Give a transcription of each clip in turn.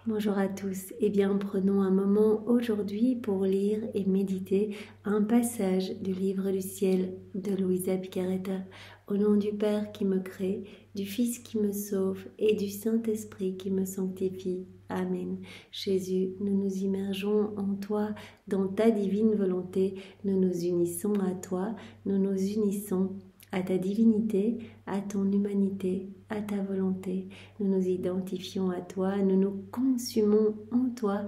Bonjour à tous. Eh bien, prenons un moment aujourd'hui pour lire et méditer un passage du livre du ciel de Luisa Picaretta. Au nom du Père qui me crée, du Fils qui me sauve et du Saint-Esprit qui me sanctifie. Amen. Jésus, nous nous immergeons en toi, dans ta divine volonté. Nous nous unissons à toi, nous nous unissons à ta divinité, à ton humanité, à ta volonté. Nous nous identifions à toi, nous nous consumons en toi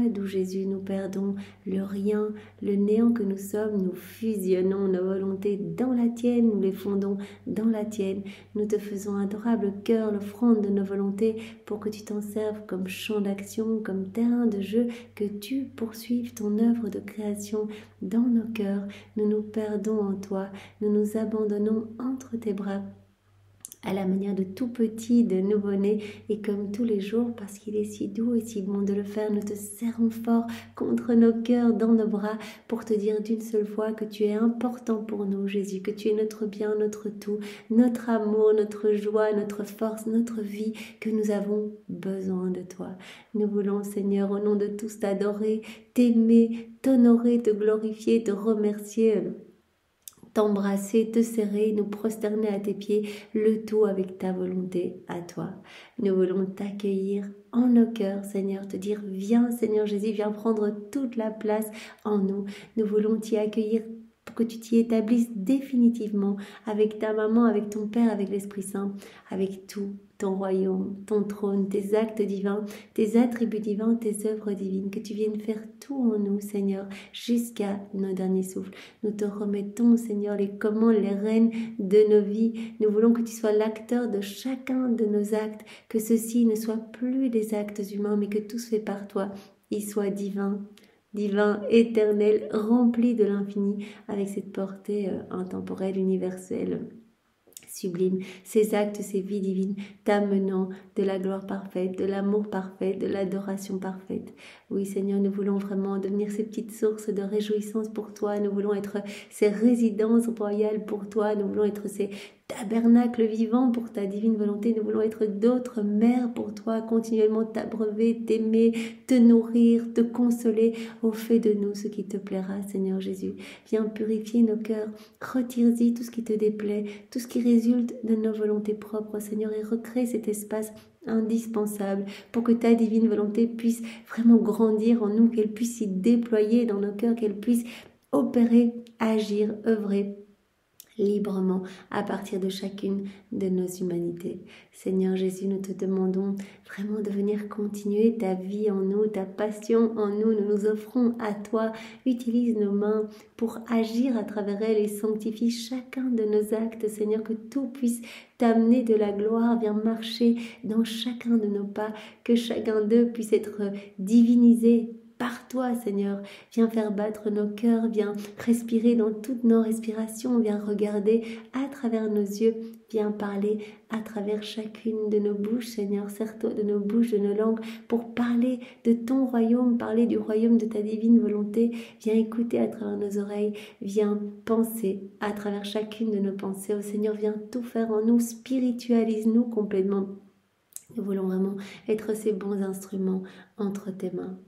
d'où Jésus nous perdons le rien, le néant que nous sommes, nous fusionnons nos volontés dans la tienne, nous les fondons dans la tienne, nous te faisons adorable cœur, l'offrande de nos volontés pour que tu t'en serves comme champ d'action, comme terrain de jeu, que tu poursuives ton œuvre de création dans nos cœurs. Nous nous perdons en toi, nous nous abandonnons entre tes bras à la manière de tout petit, de nouveau-né, et comme tous les jours, parce qu'il est si doux et si bon de le faire, nous te serrons fort contre nos cœurs, dans nos bras, pour te dire d'une seule fois que tu es important pour nous, Jésus, que tu es notre bien, notre tout, notre amour, notre joie, notre force, notre vie, que nous avons besoin de toi. Nous voulons, Seigneur, au nom de tous, t'adorer, t'aimer, t'honorer, te glorifier, te remercier, t'embrasser, te serrer, nous prosterner à tes pieds, le tout avec ta volonté à toi. Nous voulons t'accueillir en nos cœurs, Seigneur, te dire, viens Seigneur Jésus, viens prendre toute la place en nous. Nous voulons t'y accueillir pour que tu t'y établisses définitivement avec ta maman, avec ton Père, avec l'Esprit Saint, avec tout ton royaume, ton trône, tes actes divins, tes attributs divins, tes œuvres divines, que tu viennes faire tout en nous, Seigneur, jusqu'à nos derniers souffles. Nous te remettons, Seigneur, les commandes, les rênes de nos vies. Nous voulons que tu sois l'acteur de chacun de nos actes, que ceux-ci ne soient plus des actes humains, mais que tout se fait par toi. Ils soient divins, éternel, rempli de l'infini, avec cette portée intemporelle, universelle, sublime, ces actes, ces vies divines, t'amenant de la gloire parfaite, de l'amour parfait, de l'adoration parfaite. Oui, Seigneur, nous voulons vraiment devenir ces petites sources de réjouissance pour toi. Nous voulons être ces résidences royales pour toi. Nous voulons être ces tabernacles vivants pour ta divine volonté. Nous voulons être d'autres mères pour toi, continuellement t'abreuver, t'aimer, te nourrir, te consoler. Au fait de nous ce qui te plaira, Seigneur Jésus. Viens purifier nos cœurs, retire-y tout ce qui te déplaît, tout ce qui résulte de nos volontés propres, Seigneur, et recrée cet espace indispensable pour que ta divine volonté puisse vraiment grandir en nous, qu'elle puisse s'y déployer dans nos cœurs, qu'elle puisse opérer, agir, œuvrer librement à partir de chacune de nos humanités. Seigneur Jésus, nous te demandons vraiment de venir continuer ta vie en nous, ta passion en nous. Nous nous offrons à toi. Utilise nos mains pour agir à travers elles et sanctifie chacun de nos actes. Seigneur, que tout puisse t'amener de la gloire. Viens marcher dans chacun de nos pas, que chacun d'eux puisse être divinisé par toi, Seigneur. Viens faire battre nos cœurs, viens respirer dans toutes nos respirations, viens regarder à travers nos yeux, viens parler à travers chacune de nos bouches, Seigneur, serre-toi de nos bouches, de nos langues, pour parler de ton royaume, parler du royaume de ta divine volonté. Viens écouter à travers nos oreilles, viens penser à travers chacune de nos pensées. Oh Seigneur, viens tout faire en nous, spiritualise-nous complètement. Nous voulons vraiment être ces bons instruments entre tes mains.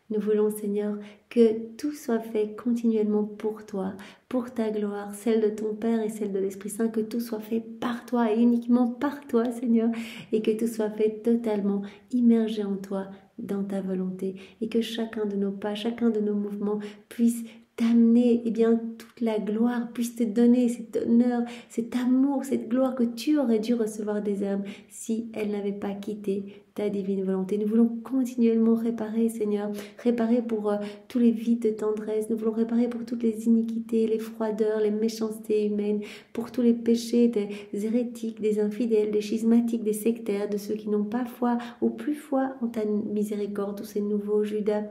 Nous voulons, Seigneur, que tout soit fait continuellement pour toi, pour ta gloire, celle de ton Père et celle de l'Esprit Saint, que tout soit fait par toi et uniquement par toi, Seigneur, et que tout soit fait totalement immergé en toi, dans ta volonté, et que chacun de nos pas, chacun de nos mouvements puisse t'amener, toute la gloire, puisse te donner cet honneur, cet amour, cette gloire que tu aurais dû recevoir des âmes si elles n'avaient pas quitté ta divine volonté. Nous voulons continuellement réparer, Seigneur, réparer pour tous les vides de tendresse. Nous voulons réparer pour toutes les iniquités, les froideurs, les méchancetés humaines, pour tous les péchés des hérétiques, des infidèles, des schismatiques, des sectaires, de ceux qui n'ont pas foi ou plus foi en ta miséricorde, tous ces nouveaux Judas.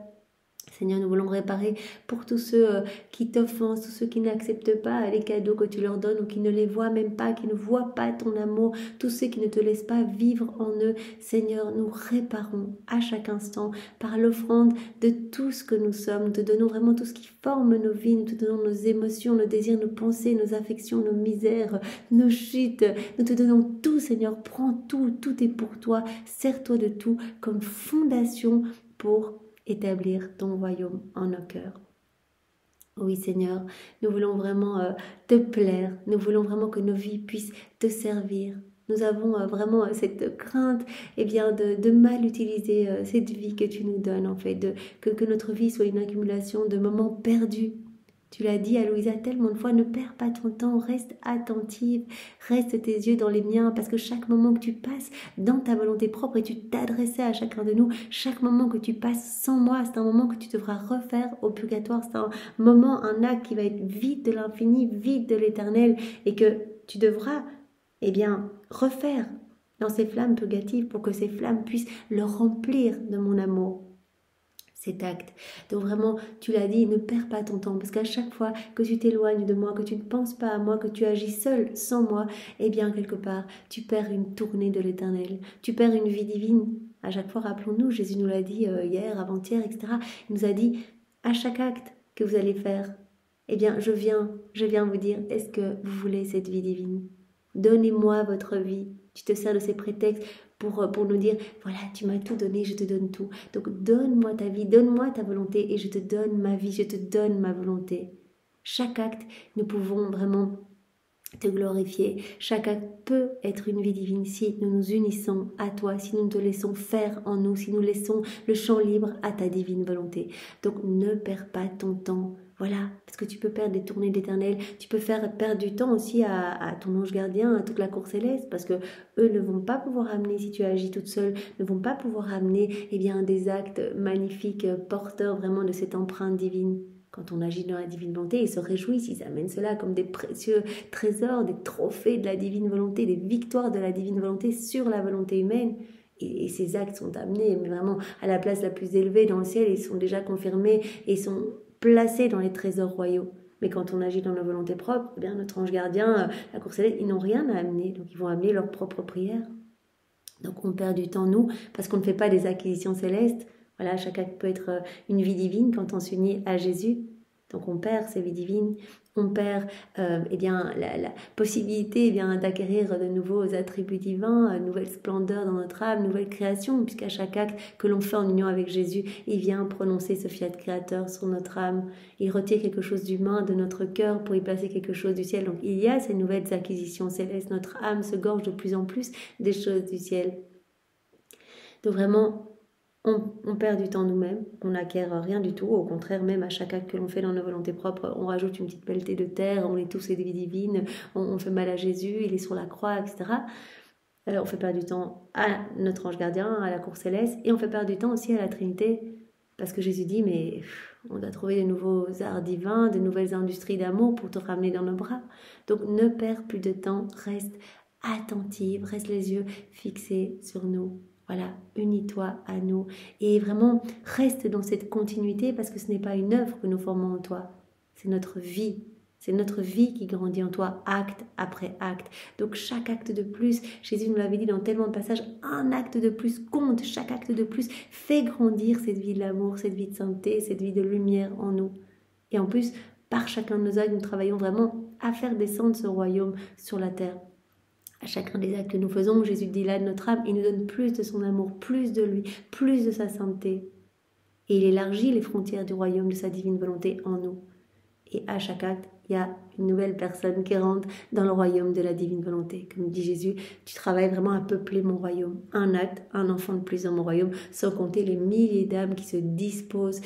Seigneur, nous voulons réparer pour tous ceux qui t'offensent, tous ceux qui n'acceptent pas les cadeaux que tu leur donnes ou qui ne les voient même pas, qui ne voient pas ton amour, tous ceux qui ne te laissent pas vivre en eux. Seigneur, nous réparons à chaque instant par l'offrande de tout ce que nous sommes. Nous te donnons vraiment tout ce qui forme nos vies, nous te donnons nos émotions, nos désirs, nos pensées, nos affections, nos misères, nos chutes. Nous te donnons tout, Seigneur. Prends tout, tout est pour toi. Sers-toi de tout comme fondation pour établir ton royaume en nos cœurs. Oui Seigneur, nous voulons vraiment te plaire, nous voulons vraiment que nos vies puissent te servir. Nous avons vraiment cette crainte de mal utiliser cette vie que tu nous donnes, en fait, que notre vie soit une accumulation de moments perdus. Tu l'as dit à Louisa tellement de fois, ne perds pas ton temps, reste attentive, reste tes yeux dans les miens, parce que chaque moment que tu passes dans ta volonté propre, et tu t'adressais à chacun de nous, chaque moment que tu passes sans moi, c'est un moment que tu devras refaire au purgatoire, c'est un moment, un acte qui va être vide de l'infini, vide de l'éternel, et que tu devras, refaire dans ces flammes purgatives pour que ces flammes puissent le remplir de mon amour. Cet acte. Donc vraiment, tu l'as dit, ne perds pas ton temps, parce qu'à chaque fois que tu t'éloignes de moi, que tu ne penses pas à moi, que tu agis seul, sans moi, quelque part, tu perds une tournée de l'éternel, tu perds une vie divine. À chaque fois, rappelons-nous, Jésus nous l'a dit hier, avant-hier, etc. Il nous a dit, à chaque acte que vous allez faire, je viens vous dire, est-ce que vous voulez cette vie divine? Donnez-moi votre vie. Tu te sers de ces prétextes pour nous dire, voilà, tu m'as tout donné, je te donne tout. Donc donne-moi ta vie, donne-moi ta volonté et je te donne ma vie, je te donne ma volonté. Chaque acte, nous pouvons vraiment te glorifier. Chaque acte peut être une vie divine si nous nous unissons à toi, si nous te laissons faire en nous, si nous laissons le champ libre à ta divine volonté. Donc ne perds pas ton temps. Voilà, parce que tu peux perdre des tournées d'éternel, tu peux faire perdre du temps aussi à ton ange gardien, à toute la cour céleste, parce que eux ne vont pas pouvoir amener, si tu agis toute seule, ne vont pas pouvoir amener des actes magnifiques, porteurs vraiment de cette empreinte divine. Quand on agit dans la divine volonté, ils se réjouissent, ils amènent cela comme des précieux trésors, des trophées de la divine volonté, des victoires de la divine volonté sur la volonté humaine. Et ces actes sont amenés mais vraiment à la place la plus élevée dans le ciel, ils sont déjà confirmés et sont placés dans les trésors royaux. Mais quand on agit dans nos volontés propres, notre ange gardien, la cour céleste, ils n'ont rien à amener, donc ils vont amener leurs propres prières. Donc on perd du temps, nous, parce qu'on ne fait pas des acquisitions célestes. Voilà, chaque acte peut être une vie divine quand on s'unit à Jésus. Donc on perd ces vies divines, on perd la possibilité d'acquérir de nouveaux attributs divins, nouvelle splendeur dans notre âme, nouvelle création, puisqu'à chaque acte que l'on fait en union avec Jésus, il vient prononcer ce fiat créateur sur notre âme. Il retire quelque chose d'humain de notre cœur pour y placer quelque chose du ciel. Donc il y a ces nouvelles acquisitions célestes. Notre âme se gorge de plus en plus des choses du ciel. Donc vraiment, on perd du temps nous-mêmes, on n'acquiert rien du tout, au contraire, même à chaque acte que l'on fait dans nos volontés propres, on rajoute une petite pelletée de terre, on est tous des vies divines, on fait mal à Jésus, il est sur la croix, etc. On fait perdre du temps à notre ange gardien, à la cour céleste, et on fait perdre du temps aussi à la Trinité, parce que Jésus dit, mais on doit trouver de nouveaux arts divins, de nouvelles industries d'amour pour te ramener dans nos bras. Donc ne perds plus de temps, reste attentive, reste les yeux fixés sur nous. Voilà, unis-toi à nous et vraiment reste dans cette continuité parce que ce n'est pas une œuvre que nous formons en toi, c'est notre vie. C'est notre vie qui grandit en toi, acte après acte. Donc chaque acte de plus, Jésus nous l'avait dit dans tellement de passages, un acte de plus compte, chaque acte de plus fait grandir cette vie de l'amour, cette vie de sainteté, cette vie de lumière en nous. Et en plus, par chacun de nos actes, nous travaillons vraiment à faire descendre ce royaume sur la terre. À chacun des actes que nous faisons, Jésus dit là de notre âme, il nous donne plus de son amour, plus de lui, plus de sa sainteté. Et il élargit les frontières du royaume de sa divine volonté en nous. Et à chaque acte, il y a une nouvelle personne qui rentre dans le royaume de la divine volonté. Comme dit Jésus, tu travailles vraiment à peupler mon royaume. Un acte, un enfant de plus dans mon royaume, sans compter les milliers d'âmes qui se disposent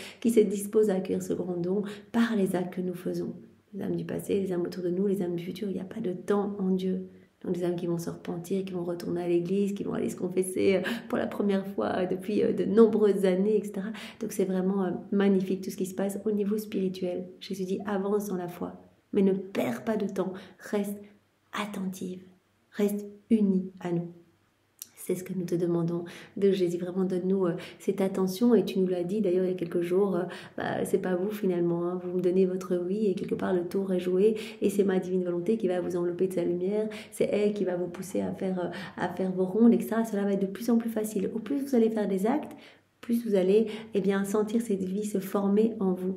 à accueillir ce grand don par les actes que nous faisons. Les âmes du passé, les âmes autour de nous, les âmes du futur, il n'y a pas de temps en Dieu. Donc des âmes qui vont se repentir, qui vont retourner à l'église, qui vont aller se confesser pour la première fois depuis de nombreuses années, etc. Donc c'est vraiment magnifique tout ce qui se passe au niveau spirituel. Jésus dit avance dans la foi, mais ne perds pas de temps, reste attentive, reste unie à nous. C'est ce que nous te demandons de Jésus. Vraiment, donne-nous cette attention. Et tu nous l'as dit d'ailleurs il y a quelques jours, c'est pas vous finalement. Hein. Vous me donnez votre oui et quelque part le tour est joué. Et c'est ma divine volonté qui va vous envelopper de sa lumière. C'est elle qui va vous pousser à faire vos rondes, etc. Cela va être de plus en plus facile. Au plus vous allez faire des actes, plus vous allez sentir cette vie se former en vous.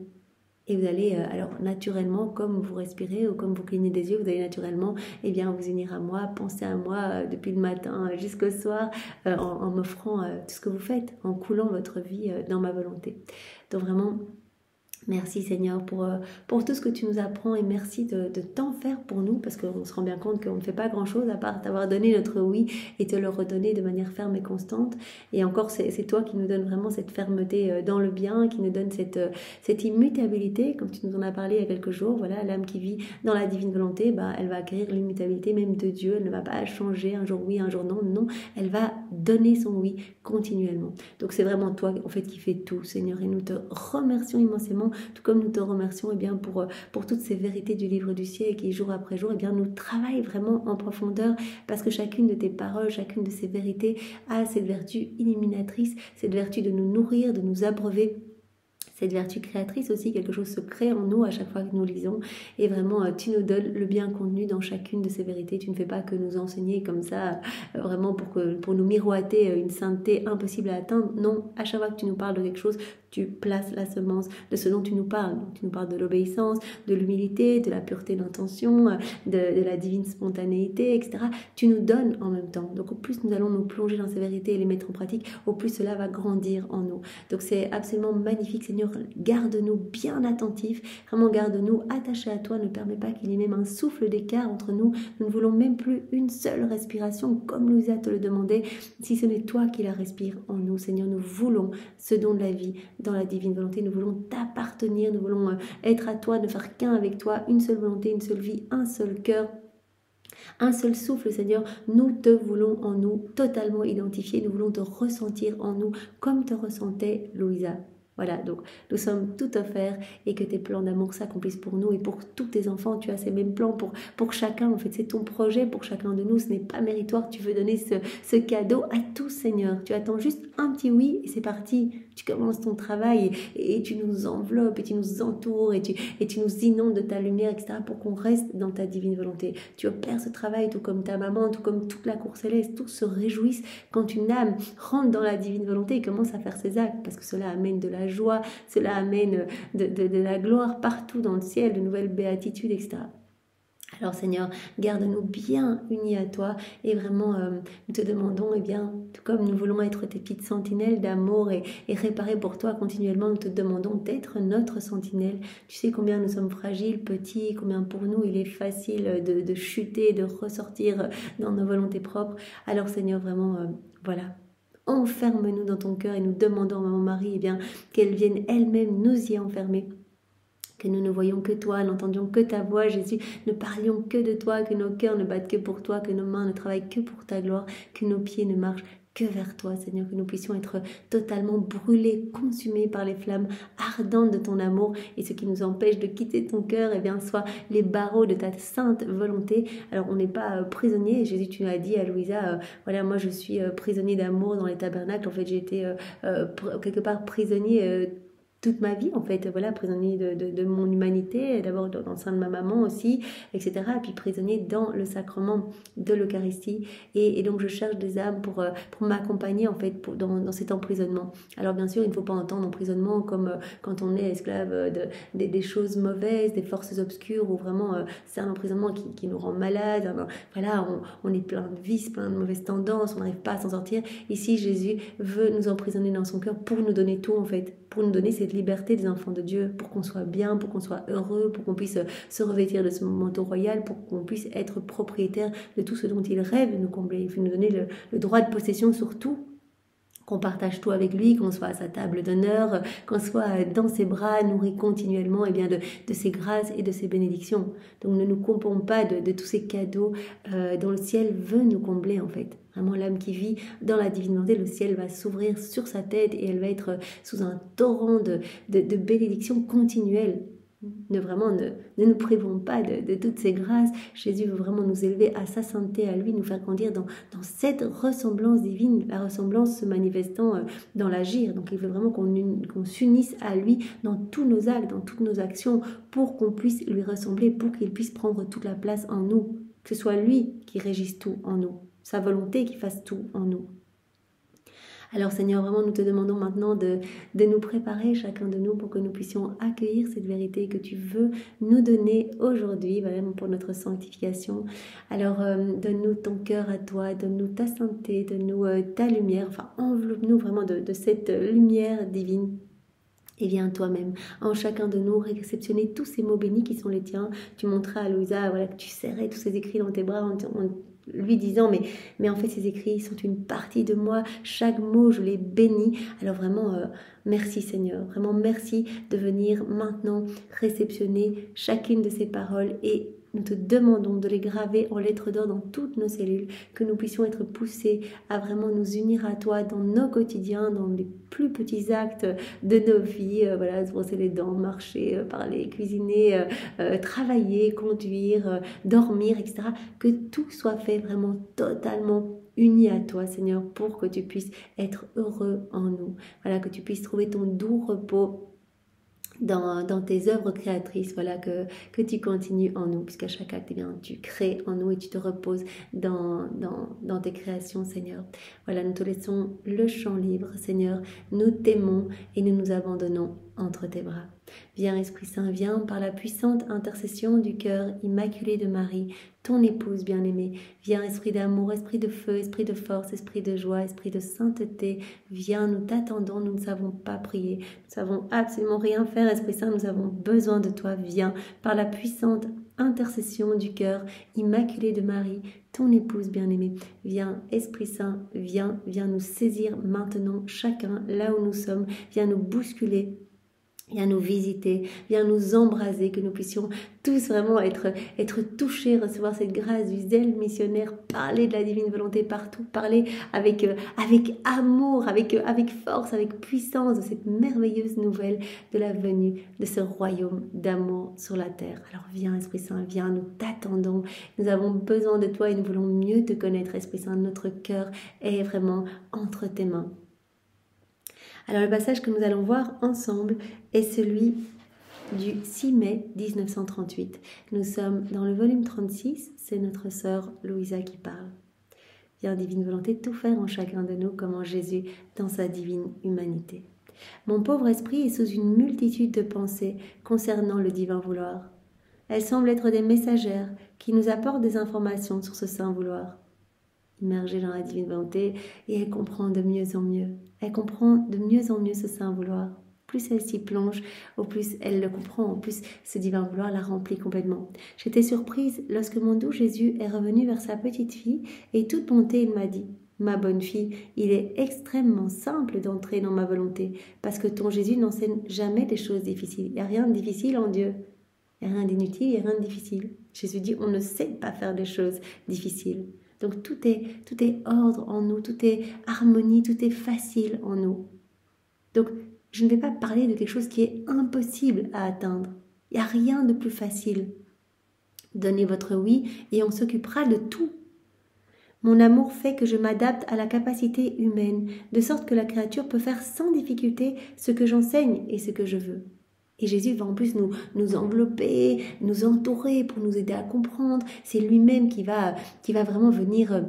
Et vous allez, alors naturellement, comme vous respirez ou comme vous clignez des yeux, vous allez naturellement vous unir à moi, penser à moi depuis le matin jusqu'au soir, en m'offrant tout ce que vous faites, en coulant votre vie dans ma volonté. Donc vraiment, merci Seigneur pour tout ce que tu nous apprends et merci de tant faire pour nous parce qu'on se rend bien compte qu'on ne fait pas grand-chose à part t'avoir donné notre oui et te le redonner de manière ferme et constante. Et encore, c'est toi qui nous donnes vraiment cette fermeté dans le bien, qui nous donne cette immutabilité, comme tu nous en as parlé il y a quelques jours. Voilà, l'âme qui vit dans la divine volonté, elle va acquérir l'immutabilité même de Dieu. Elle ne va pas changer un jour oui, un jour non. Non, elle va donner son oui continuellement. Donc c'est vraiment toi en fait qui fais tout, Seigneur, et nous te remercions immensément. Tout comme nous te remercions pour toutes ces vérités du livre du ciel qui jour après jour nous travaillent vraiment en profondeur parce que chacune de tes paroles, chacune de ces vérités a cette vertu illuminatrice, cette vertu de nous nourrir, de nous abreuver. Cette vertu créatrice aussi, quelque chose se crée en nous à chaque fois que nous lisons. Et vraiment, tu nous donnes le bien contenu dans chacune de ces vérités. Tu ne fais pas que nous enseigner comme ça, vraiment pour nous miroiter une sainteté impossible à atteindre. Non, à chaque fois que tu nous parles de quelque chose, tu places la semence de ce dont tu nous parles. Donc, tu nous parles de l'obéissance, de l'humilité, de la pureté d'intention, de la divine spontanéité, etc. Tu nous donnes en même temps. Donc, au plus nous allons nous plonger dans ces vérités et les mettre en pratique, au plus cela va grandir en nous. Donc, c'est absolument magnifique, Seigneur. Garde-nous bien attentifs, vraiment garde-nous attachés à toi, ne permets pas qu'il y ait même un souffle d'écart entre nous. Nous ne voulons même plus une seule respiration, comme Louisa te le demandait, si ce n'est toi qui la respires en nous, Seigneur. Nous voulons ce don de la vie dans la divine volonté, nous voulons t'appartenir, nous voulons être à toi, ne faire qu'un avec toi, une seule volonté, une seule vie, un seul cœur. Un seul souffle, Seigneur, nous te voulons en nous totalement identifiés, nous voulons te ressentir en nous comme te ressentait Louisa. Voilà, donc nous sommes tout offerts et que tes plans d'amour s'accomplissent pour nous et pour tous tes enfants. Tu as ces mêmes plans pour chacun. En fait, c'est ton projet pour chacun de nous. Ce n'est pas méritoire. Tu veux donner ce cadeau à tous, Seigneur. Tu attends juste un petit oui et c'est parti. Tu commences ton travail et tu nous enveloppes et tu nous entoures et tu nous inondes de ta lumière, etc. pour qu'on reste dans ta divine volonté. Tu opères ce travail tout comme ta maman, tout comme toute la cour céleste. Tous se réjouissent quand une âme rentre dans la divine volonté et commence à faire ses actes parce que cela amène de la joie, cela amène de la gloire partout dans le ciel, de nouvelles béatitudes, etc. Alors Seigneur, garde-nous bien unis à toi et vraiment nous te demandons, tout comme nous voulons être tes petites sentinelles d'amour et réparer pour toi continuellement, nous te demandons d'être notre sentinelle. Tu sais combien nous sommes fragiles, petits, combien pour nous il est facile de chuter, de ressortir dans nos volontés propres. Alors Seigneur, vraiment, voilà. Enferme-nous dans ton cœur et nous demandons à Maman Marie qu'elle vienne elle-même nous y enfermer. Que nous ne voyions que toi, n'entendions que ta voix, Jésus, ne parlions que de toi, que nos cœurs ne battent que pour toi, que nos mains ne travaillent que pour ta gloire, que nos pieds ne marchent que vers toi, Seigneur, que nous puissions être totalement brûlés, consumés par les flammes ardentes de ton amour et ce qui nous empêche de quitter ton cœur, soit les barreaux de ta sainte volonté. Alors on n'est pas prisonnier, Jésus, tu as dit à Louisa, voilà, moi je suis prisonnier d'amour dans les tabernacles, en fait j'ai été quelque part prisonnier toute ma vie en fait, voilà, prisonnier de mon humanité, d'abord dans le sein de ma maman aussi, etc. Et puis prisonnier dans le sacrement de l'Eucharistie. Et donc je cherche des âmes pour m'accompagner en fait dans cet emprisonnement. Alors bien sûr, il ne faut pas entendre emprisonnement comme quand on est esclave des choses mauvaises, des forces obscures, ou vraiment c'est un emprisonnement qui nous rend malade. Voilà, on est plein de vices, plein de mauvaises tendances, on n'arrive pas à s'en sortir. Ici, Jésus veut nous emprisonner dans son cœur pour nous donner tout en fait, pour nous donner cette liberté des enfants de Dieu, pour qu'on soit bien, pour qu'on soit heureux, pour qu'on puisse se revêtir de ce manteau royal, pour qu'on puisse être propriétaire de tout ce dont il rêve de nous combler. Il veut nous donner le droit de possession sur tout, qu'on partage tout avec lui, qu'on soit à sa table d'honneur, qu'on soit dans ses bras, nourri continuellement de ses grâces et de ses bénédictions. Donc ne nous coupons pas de tous ces cadeaux dont le ciel veut nous combler en fait. Vraiment, l'âme qui vit dans la divine volonté, le ciel va s'ouvrir sur sa tête et elle va être sous un torrent de bénédictions continuelles. Ne nous privons pas de toutes ces grâces. Jésus veut vraiment nous élever à sa sainteté, à lui, nous faire grandir dans cette ressemblance divine, la ressemblance se manifestant dans l'agir. Donc il veut vraiment qu'on s'unisse à lui dans tous nos actes, dans toutes nos actions, pour qu'on puisse lui ressembler, pour qu'il puisse prendre toute la place en nous. Que ce soit lui qui régisse tout en nous, sa volonté qui fasse tout en nous. Alors Seigneur, vraiment nous te demandons maintenant de nous préparer chacun de nous pour que nous puissions accueillir cette vérité que tu veux nous donner aujourd'hui, vraiment pour notre sanctification. Alors donne-nous ton cœur à toi, donne-nous ta sainteté, donne-nous ta lumière, enfin enveloppe-nous vraiment de cette lumière divine. Et viens toi-même, en chacun de nous, réceptionner tous ces mots bénis qui sont les tiens. Tu montras à Louisa voilà, que tu serrais tous ces écrits dans tes bras en lui disant mais en fait ces écrits sont une partie de moi, chaque mot je les bénis. Alors vraiment merci Seigneur, vraiment merci de venir maintenant réceptionner chacune de ces paroles et nous te demandons de les graver en lettres d'or dans toutes nos cellules, que nous puissions être poussés à vraiment nous unir à toi dans nos quotidiens, dans les plus petits actes de nos vies, voilà, se brosser les dents, marcher, parler, cuisiner, travailler, conduire, dormir, etc. Que tout soit fait vraiment totalement uni à toi, Seigneur, pour que tu puisses être heureux en nous. Voilà, que tu puisses trouver ton doux repos dans tes œuvres créatrices, voilà, que tu continues en nous, puisqu'à chaque acte, eh bien, tu crées en nous et tu te reposes dans tes créations, Seigneur. Voilà, nous te laissons le champ libre, Seigneur. Nous t'aimons et nous nous abandonnons entre tes bras. Viens, Esprit Saint, viens par la puissante intercession du cœur immaculé de Marie, ton épouse bien-aimée. Viens, Esprit d'amour, Esprit de feu, Esprit de force, Esprit de joie, Esprit de sainteté. Viens, nous t'attendons, nous ne savons pas prier. Nous ne savons absolument rien faire, Esprit Saint, nous avons besoin de toi. Viens, par la puissante intercession du cœur immaculé de Marie, ton épouse bien-aimée. Viens, Esprit Saint, viens nous saisir maintenant, chacun, là où nous sommes. Viens nous bousculer. Viens nous visiter, viens nous embraser, que nous puissions tous vraiment être touchés, recevoir cette grâce du zèle missionnaire, parler de la divine volonté partout, parler avec amour, avec force, avec puissance de cette merveilleuse nouvelle de la venue de ce royaume d'amour sur la terre. Alors viens, Esprit Saint, viens, nous t'attendons, nous avons besoin de toi et nous voulons mieux te connaître, Esprit Saint. Notre cœur est vraiment entre tes mains. Alors le passage que nous allons voir ensemble est celui du 6 mai 1938. Nous sommes dans le volume 36, c'est notre sœur Louisa qui parle. Viens, divine volonté, tout faire en chacun de nous comme en Jésus dans sa divine humanité. Mon pauvre esprit est sous une multitude de pensées concernant le divin vouloir. Elles semblent être des messagères qui nous apportent des informations sur ce saint vouloir. Immergée dans la divine volonté, et elle comprend de mieux en mieux. Elle comprend de mieux en mieux ce saint vouloir. Plus elle s'y plonge, au plus elle le comprend, au plus ce divin vouloir la remplit complètement. J'étais surprise lorsque mon doux Jésus est revenu vers sa petite fille, et toute bonté il m'a dit « Ma bonne fille, il est extrêmement simple d'entrer dans ma volonté, parce que ton Jésus n'enseigne jamais des choses difficiles. Il n'y a rien de difficile en Dieu. Il n'y a rien d'inutile, il n'y a rien de difficile. » Jésus dit « On ne sait pas faire des choses difficiles. » Donc tout est ordre en nous, tout est harmonie, tout est facile en nous. Donc je ne vais pas parler de quelque chose qui est impossible à atteindre. Il n'y a rien de plus facile. Donnez votre oui et on s'occupera de tout. Mon amour fait que je m'adapte à la capacité humaine, de sorte que la créature peut faire sans difficulté ce que j'enseigne et ce que je veux. Et Jésus va en plus nous envelopper, nous entourer pour nous aider à comprendre. C'est lui-même qui va vraiment venir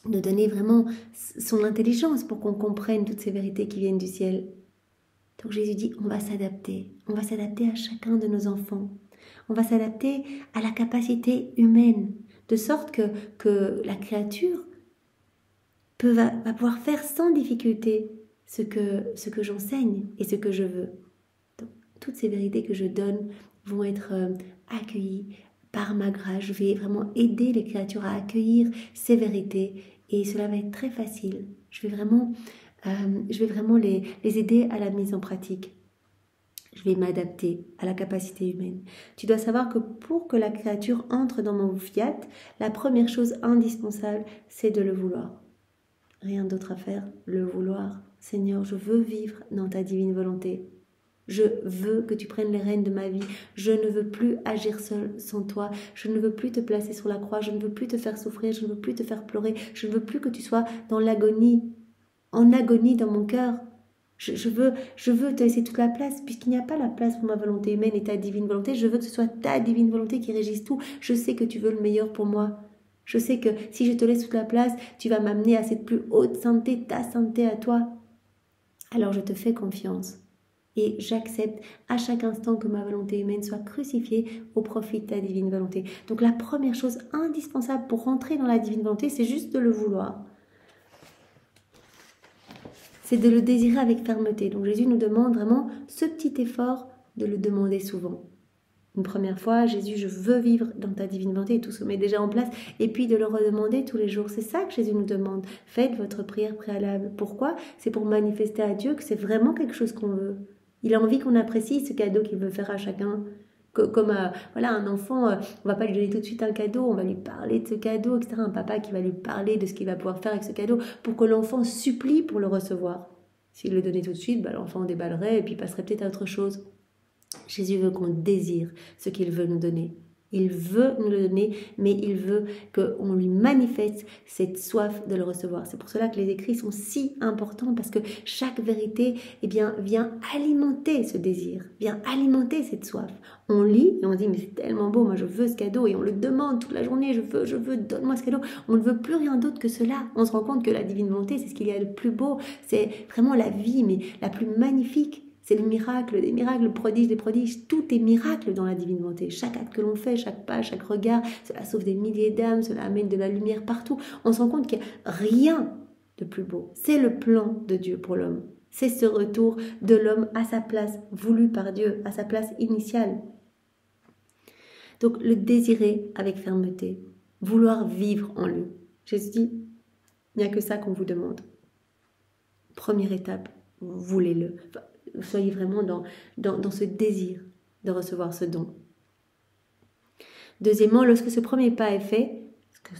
nous donner vraiment son intelligence pour qu'on comprenne toutes ces vérités qui viennent du ciel. Donc Jésus dit, on va s'adapter à chacun de nos enfants. On va s'adapter à la capacité humaine, de sorte que la créature va pouvoir faire sans difficulté ce que j'enseigne et ce que je veux. Toutes ces vérités que je donne vont être accueillies par ma grâce. Je vais vraiment aider les créatures à accueillir ces vérités et cela va être très facile. Je vais vraiment les aider à la mise en pratique. Je vais m'adapter à la capacité humaine. Tu dois savoir que pour que la créature entre dans mon fiat, la première chose indispensable, c'est de le vouloir. Rien d'autre à faire, le vouloir. Seigneur, je veux vivre dans ta divine volonté. Je veux que tu prennes les rênes de ma vie. Je ne veux plus agir seul sans toi. Je ne veux plus te placer sur la croix. Je ne veux plus te faire souffrir. Je ne veux plus te faire pleurer. Je ne veux plus que tu sois dans l'agonie, en agonie dans mon cœur. Je veux te laisser toute la place, puisqu'il n'y a pas la place pour ma volonté humaine et ta divine volonté. Je veux que ce soit ta divine volonté qui régisse tout. Je sais que tu veux le meilleur pour moi. Je sais que si je te laisse toute la place, tu vas m'amener à cette plus haute sainteté, ta sainteté à toi. Alors je te fais confiance. Et j'accepte à chaque instant que ma volonté humaine soit crucifiée au profit de ta divine volonté. Donc la première chose indispensable pour rentrer dans la divine volonté, c'est juste de le vouloir. C'est de le désirer avec fermeté. Donc Jésus nous demande vraiment ce petit effort de le demander souvent. Une première fois, Jésus, je veux vivre dans ta divine volonté, et tout se met déjà en place, et puis de le redemander tous les jours. C'est ça que Jésus nous demande. Faites votre prière préalable. Pourquoi? C'est pour manifester à Dieu que c'est vraiment quelque chose qu'on veut. Il a envie qu'on apprécie ce cadeau qu'il veut faire à chacun. Comme un enfant, on va pas lui donner tout de suite un cadeau, on va lui parler de ce cadeau, etc. Un papa qui va lui parler de ce qu'il va pouvoir faire avec ce cadeau pour que l'enfant supplie pour le recevoir. S'il le donnait tout de suite, l'enfant déballerait et puis passerait peut-être à autre chose. Jésus veut qu'on désire ce qu'il veut nous donner. Il veut nous le donner, mais il veut qu'on lui manifeste cette soif de le recevoir. C'est pour cela que les écrits sont si importants, parce que chaque vérité vient alimenter ce désir, vient alimenter cette soif. On lit et on dit, mais c'est tellement beau, moi je veux ce cadeau, et on le demande toute la journée, je veux, donne-moi ce cadeau. On ne veut plus rien d'autre que cela. On se rend compte que la divine volonté, c'est ce qu'il y a de plus beau, c'est vraiment la vie, mais la plus magnifique. C'est le miracle des miracles, le prodige des prodiges. Tout est miracle dans la divine volonté. Chaque acte que l'on fait, chaque pas, chaque regard, cela sauve des milliers d'âmes, cela amène de la lumière partout. On se rend compte qu'il n'y a rien de plus beau. C'est le plan de Dieu pour l'homme. C'est ce retour de l'homme à sa place voulue par Dieu, à sa place initiale. Donc le désirer avec fermeté, vouloir vivre en lui. Jésus dit, il n'y a que ça qu'on vous demande. Première étape, voulez-le. Soyez vraiment dans ce désir de recevoir ce don. Deuxièmement, lorsque ce premier pas est fait,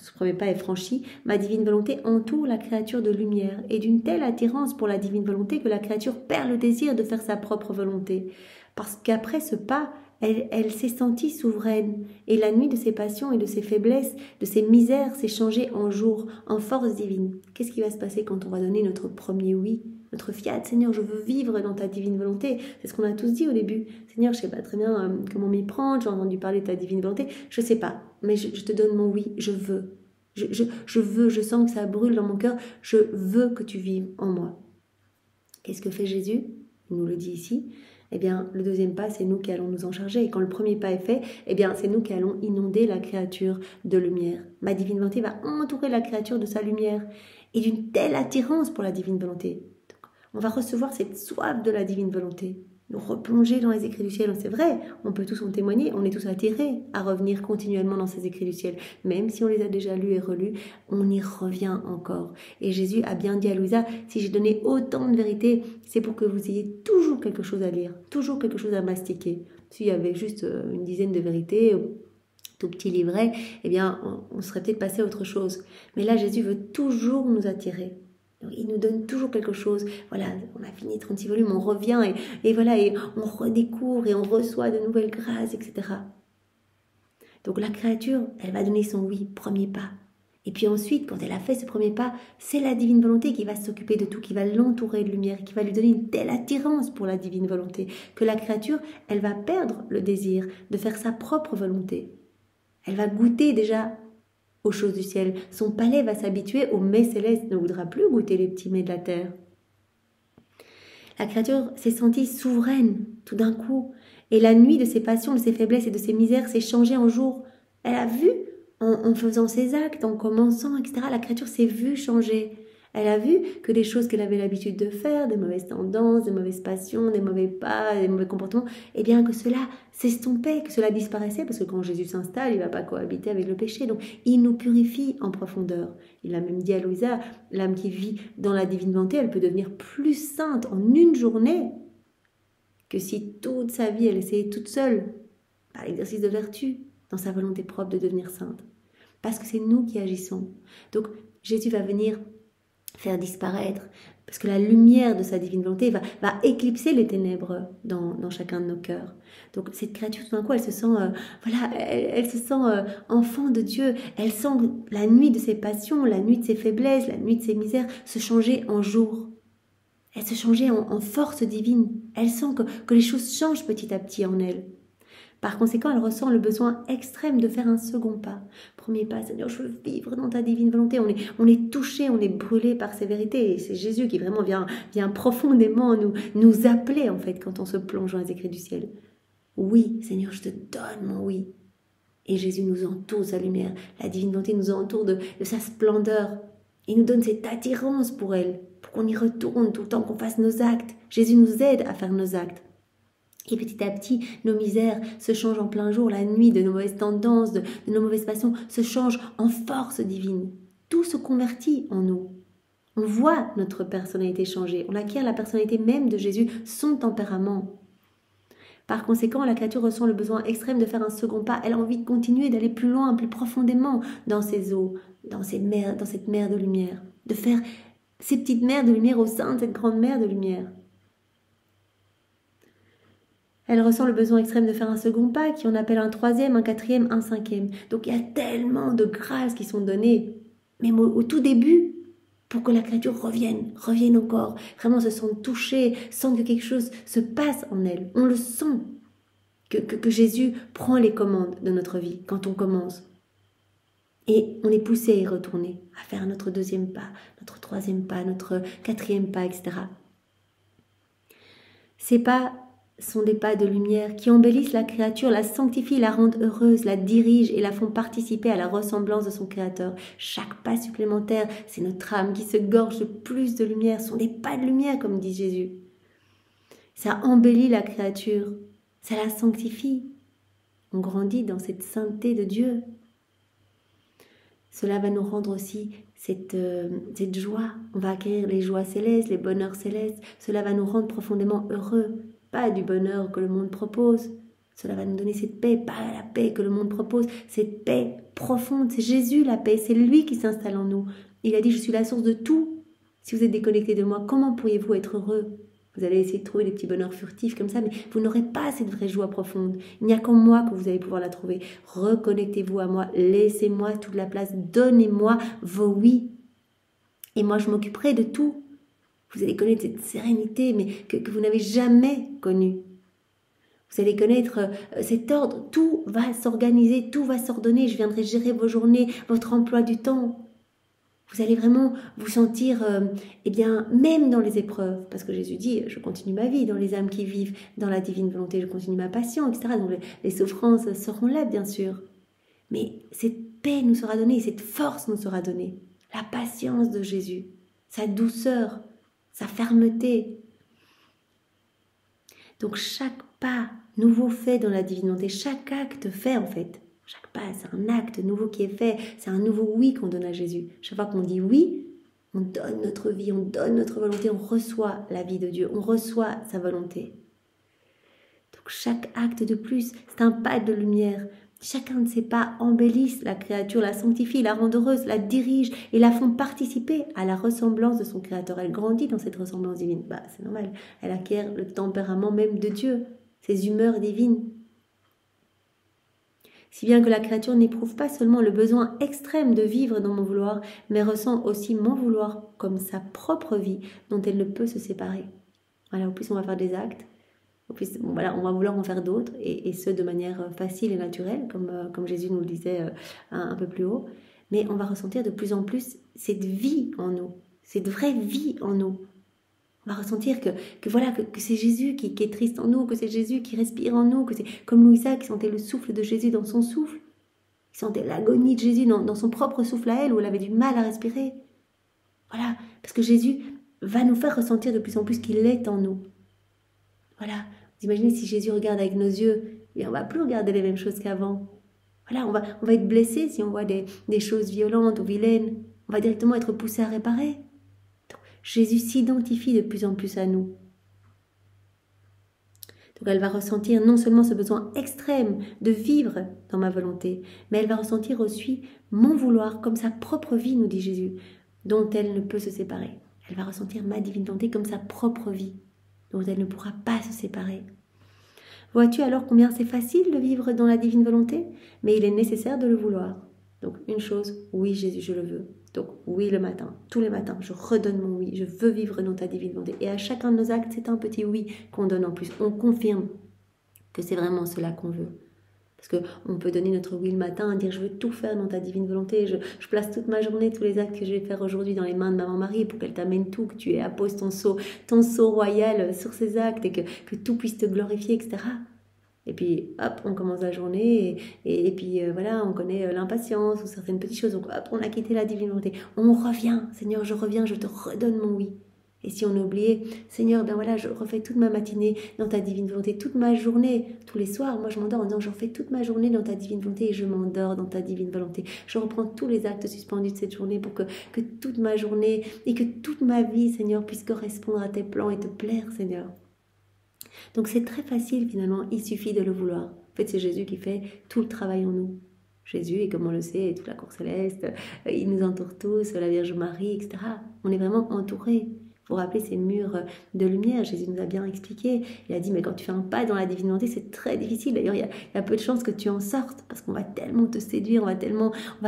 ce premier pas est franchi, ma divine volonté entoure la créature de lumière et d'une telle attirance pour la divine volonté que la créature perd le désir de faire sa propre volonté. Parce qu'après ce pas, elle s'est sentie souveraine, et la nuit de ses passions et de ses faiblesses, de ses misères s'est changée en jour, en force divine. Qu'est-ce qui va se passer quand on va donner notre premier oui, notre fiat? Seigneur, je veux vivre dans ta divine volonté. C'est ce qu'on a tous dit au début. Seigneur, je ne sais pas très bien comment m'y prendre, j'ai entendu parler de ta divine volonté, je ne sais pas, mais je te donne mon oui, je veux. Je veux, je sens que ça brûle dans mon cœur, je veux que tu vives en moi. Qu'est-ce que fait Jésus? Il nous le dit ici. Le deuxième pas, c'est nous qui allons nous en charger. Et quand le premier pas est fait, c'est nous qui allons inonder la créature de lumière. Ma divine volonté va entourer la créature de sa lumière et d'une telle attirance pour la divine volonté. Donc, on va recevoir cette soif de la divine volonté, nous replonger dans les écrits du ciel. C'est vrai, on peut tous en témoigner, on est tous attirés à revenir continuellement dans ces écrits du ciel. Même si on les a déjà lus et relus, on y revient encore. Et Jésus a bien dit à Louisa, si j'ai donné autant de vérité, c'est pour que vous ayez toujours quelque chose à lire, toujours quelque chose à mastiquer. S'il y avait juste une dizaine de vérités, tout petit livret, on serait peut-être passé à autre chose. Mais là, Jésus veut toujours nous attirer. Donc, il nous donne toujours quelque chose. Voilà, on a fini 36 volumes, on revient et on redécouvre et on reçoit de nouvelles grâces, etc. Donc la créature, elle va donner son oui, premier pas. Et puis ensuite, quand elle a fait ce premier pas, c'est la divine volonté qui va s'occuper de tout, qui va l'entourer de lumière, qui va lui donner une telle attirance pour la divine volonté, que la créature, elle va perdre le désir de faire sa propre volonté. Elle va goûter déjà aux choses du ciel. Son palais va s'habituer aux mets célestes, ne voudra plus goûter les petits mets de la terre. La créature s'est sentie souveraine tout d'un coup, et la nuit de ses passions, de ses faiblesses et de ses misères s'est changée en jour. Elle a vu, en faisant ses actes, en commençant, etc., la créature s'est vue changer. Elle a vu que des choses qu'elle avait l'habitude de faire, des mauvaises tendances, des mauvaises passions, des mauvais pas, des mauvais comportements, que cela s'estompait, que cela disparaissait, parce que quand Jésus s'installe, il ne va pas cohabiter avec le péché. Donc, il nous purifie en profondeur. Il a même dit à Louisa, l'âme qui vit dans la divine volonté, elle peut devenir plus sainte en une journée que si toute sa vie, elle essayait toute seule, par l'exercice de vertu, dans sa volonté propre de devenir sainte. Parce que c'est nous qui agissons. Donc, Jésus va venir faire disparaître, parce que la lumière de sa divine volonté va éclipser les ténèbres dans chacun de nos cœurs. Donc cette créature, tout d'un coup, elle se sent, elle se sent enfant de Dieu. Elle sent la nuit de ses passions, la nuit de ses faiblesses, la nuit de ses misères se changer en jour. Elle se changeait en force divine. Elle sent que les choses changent petit à petit en elle. Par conséquent, elle ressent le besoin extrême de faire un second pas. Premier pas, Seigneur, je veux vivre dans ta divine volonté. On est touché, on est brûlé par ces vérités. Et c'est Jésus qui vraiment vient profondément nous appeler, en fait, quand on se plonge dans les écrits du ciel. Oui, Seigneur, je te donne mon oui. Et Jésus nous entoure de sa lumière. La divine volonté nous entoure de sa splendeur. Il nous donne cette attirance pour elle, pour qu'on y retourne tout le temps, qu'on fasse nos actes. Jésus nous aide à faire nos actes. Et petit à petit, nos misères se changent en plein jour, la nuit de nos mauvaises tendances, de nos mauvaises passions, se changent en force divine. Tout se convertit en nous. On voit notre personnalité changer, on acquiert la personnalité même de Jésus, son tempérament. Par conséquent, la créature ressent le besoin extrême de faire un second pas. Elle a envie de continuer, d'aller plus loin, plus profondément dans ces eaux, dans cette mer de lumière, de faire ces petites mers de lumière au sein de cette grande mer de lumière. Elle ressent le besoin extrême de faire un second pas, qui en appelle un troisième, un quatrième, un cinquième. Donc il y a tellement de grâces qui sont données, même au tout début, pour que la créature revienne encore, vraiment se sente touchée, sente que quelque chose se passe en elle. On le sent, que Jésus prend les commandes de notre vie quand on commence. Et on est poussé à y retourner, à faire notre deuxième pas, notre troisième pas, notre quatrième pas, etc. Ces pas sont des pas de lumière qui embellissent la créature, la sanctifient, la rendent heureuse, la dirigent et la font participer à la ressemblance de son Créateur. Chaque pas supplémentaire, c'est notre âme qui se gorge de plus de lumière. Ce sont des pas de lumière, comme dit Jésus. Ça embellit la créature, ça la sanctifie. On grandit dans cette sainteté de Dieu. Cela va nous rendre aussi cette joie. On va acquérir les joies célestes, les bonheurs célestes. Cela va nous rendre profondément heureux. Pas du bonheur que le monde propose. Cela va nous donner cette paix, pas la paix que le monde propose, cette paix profonde. C'est Jésus la paix, c'est lui qui s'installe en nous. Il a dit, je suis la source de tout. Si vous êtes déconnecté de moi, comment pourriez-vous être heureux? Vous allez essayer de trouver des petits bonheurs furtifs comme ça, mais vous n'aurez pas cette vraie joie profonde. Il n'y a qu'en moi que vous allez pouvoir la trouver. Reconnectez-vous à moi, laissez-moi toute la place, donnez-moi vos oui. Et moi, je m'occuperai de tout. Vous allez connaître cette sérénité, mais que vous n'avez jamais connue. Vous allez connaître cet ordre. Tout va s'organiser, tout va s'ordonner. Je viendrai gérer vos journées, votre emploi du temps. Vous allez vraiment vous sentir, même dans les épreuves. Parce que Jésus dit, je continue ma vie dans les âmes qui vivent dans la divine volonté. Je continue ma passion, etc. Donc les souffrances seront là, bien sûr. Mais cette paix nous sera donnée, cette force nous sera donnée. La patience de Jésus, sa douceur, sa fermeté. Donc chaque pas nouveau fait dans la divine volonté, chaque acte fait en fait, chaque pas c'est un acte nouveau qui est fait, c'est un nouveau oui qu'on donne à Jésus. Chaque fois qu'on dit oui, on donne notre vie, on donne notre volonté, on reçoit la vie de Dieu, on reçoit sa volonté. Donc chaque acte de plus, c'est un pas de lumière. Chacun de ces pas embellissent la créature, la sanctifie, la rend heureuse, la dirige et la font participer à la ressemblance de son Créateur. Elle grandit dans cette ressemblance divine. C'est normal. Elle acquiert le tempérament même de Dieu, ses humeurs divines. Si bien que la créature n'éprouve pas seulement le besoin extrême de vivre dans mon vouloir, mais ressent aussi mon vouloir comme sa propre vie dont elle ne peut se séparer. Voilà, au plus on va faire des actes, on va vouloir en faire d'autres, et ce de manière facile et naturelle, comme Jésus nous le disait un peu plus haut. Mais on va ressentir de plus en plus cette vie en nous, cette vraie vie en nous. On va ressentir que c'est Jésus qui est triste en nous, que c'est Jésus qui respire en nous, que c'est comme Louisa qui sentait le souffle de Jésus dans son souffle, qui sentait l'agonie de Jésus dans son propre souffle à elle, où elle avait du mal à respirer. Voilà, parce que Jésus va nous faire ressentir de plus en plus qu'il est en nous. Voilà, vous imaginez si Jésus regarde avec nos yeux, on ne va plus regarder les mêmes choses qu'avant. Voilà, on va être blessé si on voit des choses violentes ou vilaines. On va directement être poussé à réparer. Donc, Jésus s'identifie de plus en plus à nous. Donc elle va ressentir non seulement ce besoin extrême de vivre dans ma volonté, mais elle va ressentir aussi mon vouloir comme sa propre vie, nous dit Jésus. dont elle ne peut se séparer. Elle va ressentir ma divine volonté comme sa propre vie, dont elle ne pourra pas se séparer. Vois-tu alors combien c'est facile de vivre dans la divine volonté? Mais il est nécessaire de le vouloir. Donc une chose, oui Jésus, je le veux. Donc oui le matin, tous les matins, je redonne mon oui, je veux vivre dans ta divine volonté. Et à chacun de nos actes, c'est un petit oui qu'on donne en plus. On confirme que c'est vraiment cela qu'on veut. Parce qu'on peut donner notre oui le matin, dire je veux tout faire dans ta divine volonté, je place toute ma journée, tous les actes que je vais faire aujourd'hui dans les mains de Maman Marie pour qu'elle t'amène tout, que tu apposes ton sceau royal sur ces actes et que tout puisse te glorifier, etc. Et puis hop, on commence la journée et puis voilà, on connaît l'impatience ou certaines petites choses, donc hop, on a quitté la divine volonté. On revient, Seigneur, je reviens, je te redonne mon oui. Et si on oubliait, Seigneur, ben voilà, je refais toute ma matinée dans ta divine volonté, toute ma journée, tous les soirs, moi je m'endors en disant, je refais toute ma journée dans ta divine volonté et je m'endors dans ta divine volonté. Je reprends tous les actes suspendus de cette journée pour que toute ma journée et que toute ma vie, Seigneur, puisse correspondre à tes plans et te plaire, Seigneur. Donc c'est très facile finalement, il suffit de le vouloir. En fait, c'est Jésus qui fait tout le travail en nous. Jésus, et comme on le sait, toute la cour céleste, il nous entoure tous, la Vierge Marie, etc. On est vraiment entourés. Vous vous rappelez ces murs de lumière, Jésus nous a bien expliqué. Il a dit, mais quand tu fais un pas dans la divine volonté, c'est très difficile. D'ailleurs, il y a peu de chances que tu en sortes, parce qu'on va tellement te séduire, on va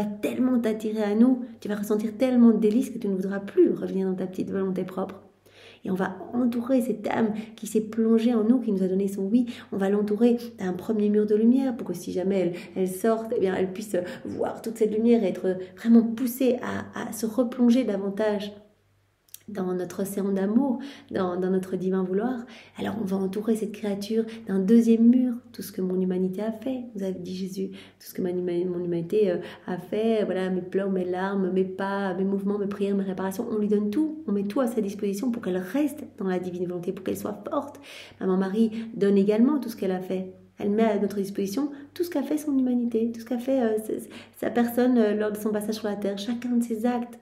tellement t'attirer à nous, tu vas ressentir tellement de délices que tu ne voudras plus revenir dans ta petite volonté propre. Et on va entourer cette âme qui s'est plongée en nous, qui nous a donné son oui. On va l'entourer d'un premier mur de lumière pour que si jamais elle sorte, eh bien, elle puisse voir toute cette lumière et être vraiment poussée à se replonger davantage dans notre océan d'amour, dans notre divin vouloir. Alors on va entourer cette créature d'un deuxième mur, tout ce que mon humanité a fait, vous avez dit Jésus, tout ce que mon humanité a fait, voilà, mes pleurs, mes larmes, mes pas, mes mouvements, mes prières, mes réparations, on lui donne tout, on met tout à sa disposition pour qu'elle reste dans la divine volonté, pour qu'elle soit forte. Maman Marie donne également tout ce qu'elle a fait. Elle met à notre disposition tout ce qu'a fait son humanité, tout ce qu'a fait sa personne lors de son passage sur la terre, chacun de ses actes.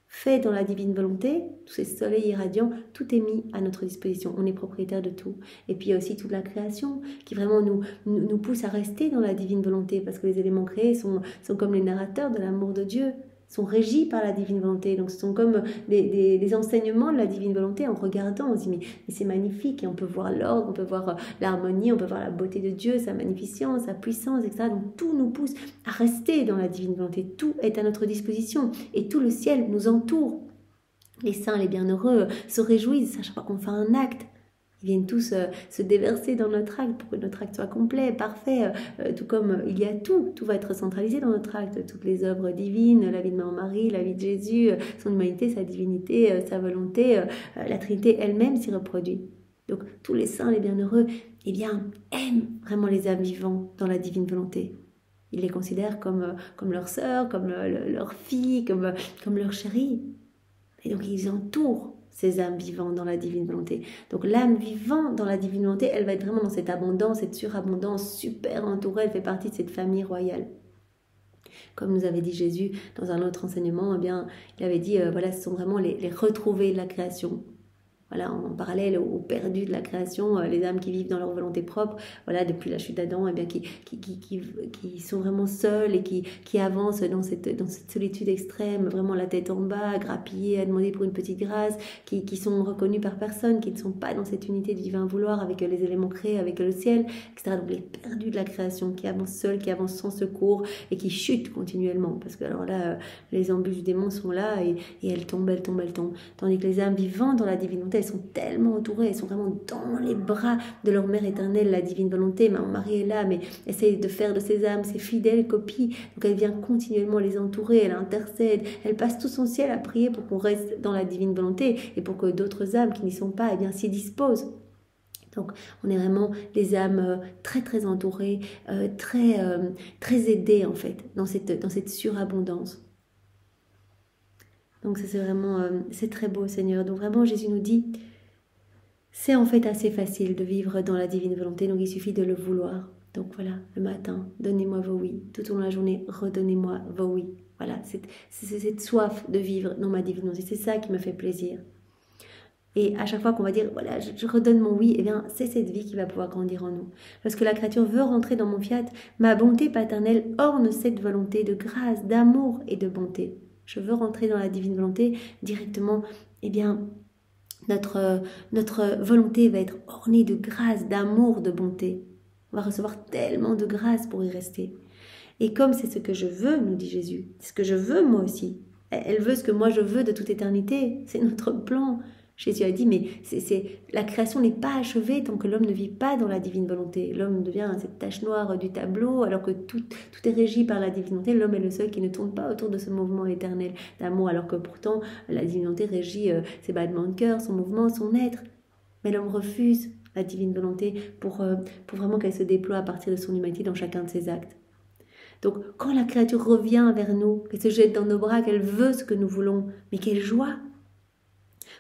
Fait dans la divine volonté, tous ces soleils irradiants, tout est mis à notre disposition. On est propriétaire de tout. Et puis il y a aussi toute la création qui vraiment nous pousse à rester dans la divine volonté parce que les éléments créés sont comme les narrateurs de l'amour de Dieu, sont régis par la divine volonté. Donc ce sont comme des enseignements de la divine volonté. En regardant, on se dit mais c'est magnifique et on peut voir l'ordre, on peut voir l'harmonie, on peut voir la beauté de Dieu, sa magnificence, sa puissance, etc. Donc tout nous pousse à rester dans la divine volonté. Tout est à notre disposition et tout le ciel nous entoure. Les saints, les bienheureux se réjouissent à chaque fois qu'on fait un acte. Ils viennent tous se déverser dans notre acte pour que notre acte soit complet, parfait, tout comme il y a tout va être centralisé dans notre acte, toutes les œuvres divines, la vie de Maman Marie, la vie de Jésus, son humanité, sa divinité, sa volonté, la Trinité elle-même s'y reproduit. Donc tous les saints, les bienheureux, eh bien, aiment vraiment les âmes vivantes dans la divine volonté. Ils les considèrent comme leurs sœurs, comme leurs filles, comme leurs chéries. Et donc ils entourent ces âmes vivantes dans la divine volonté. Donc l'âme vivante dans la divine volonté, elle va être vraiment dans cette abondance, cette surabondance, super entourée, elle fait partie de cette famille royale. Comme nous avait dit Jésus dans un autre enseignement, eh bien, il avait dit, voilà, ce sont vraiment les retrouvés de la création. Voilà, en parallèle aux perdus de la création, les âmes qui vivent dans leur volonté propre, voilà, depuis la chute d'Adam, eh bien, qui sont vraiment seules et qui avancent dans cette solitude extrême, vraiment la tête en bas, grappillées, à demander pour une petite grâce, qui sont reconnus par personne, qui ne sont pas dans cette unité du divin vouloir avec les éléments créés, avec le ciel, etc. Donc les perdus de la création, qui avancent seuls, qui avancent sans secours et qui chutent continuellement. Parce que alors là, les embûches du démon sont là et elles tombent. Tandis que les âmes vivantes dans la divine volonté, elles sont tellement entourées, elles sont vraiment dans les bras de leur mère éternelle, la divine volonté. Maman Marie est là, mais essaye de faire de ces âmes ses fidèles copies. Donc elle vient continuellement les entourer, elle intercède, elle passe tout son ciel à prier pour qu'on reste dans la divine volonté et pour que d'autres âmes qui n'y sont pas, eh bien, s'y disposent. Donc on est vraiment des âmes très très entourées, très aidées en fait, dans cette surabondance. Donc c'est vraiment, c'est très beau Seigneur. Donc vraiment Jésus nous dit, c'est en fait assez facile de vivre dans la divine volonté, donc il suffit de le vouloir. Donc voilà, le matin, donnez-moi vos oui. Tout au long de la journée, redonnez-moi vos oui. Voilà, c'est cette soif de vivre dans ma divine volonté, c'est ça qui me fait plaisir. Et à chaque fois qu'on va dire, voilà, je redonne mon oui, eh bien, c'est cette vie qui va pouvoir grandir en nous. Parce que la créature veut rentrer dans mon fiat, ma bonté paternelle orne cette volonté de grâce, d'amour et de bonté. Je veux rentrer dans la divine volonté directement. Eh bien, notre volonté va être ornée de grâce, d'amour, de bonté. On va recevoir tellement de grâce pour y rester. Et comme c'est ce que je veux, nous dit Jésus, c'est ce que je veux moi aussi. Elle veut ce que moi je veux de toute éternité. C'est notre plan. Jésus a dit, mais la création n'est pas achevée tant que l'homme ne vit pas dans la divine volonté. L'homme devient cette tache noire du tableau, alors que tout est régi par la divine volonté. L'homme est le seul qui ne tourne pas autour de ce mouvement éternel d'amour, alors que pourtant la divine volonté régit ses battements de cœur, son mouvement, son être. Mais l'homme refuse la divine volonté pour vraiment qu'elle se déploie à partir de son humanité dans chacun de ses actes. Donc, quand la créature revient vers nous, qu'elle se jette dans nos bras, qu'elle veut ce que nous voulons, mais quelle joie!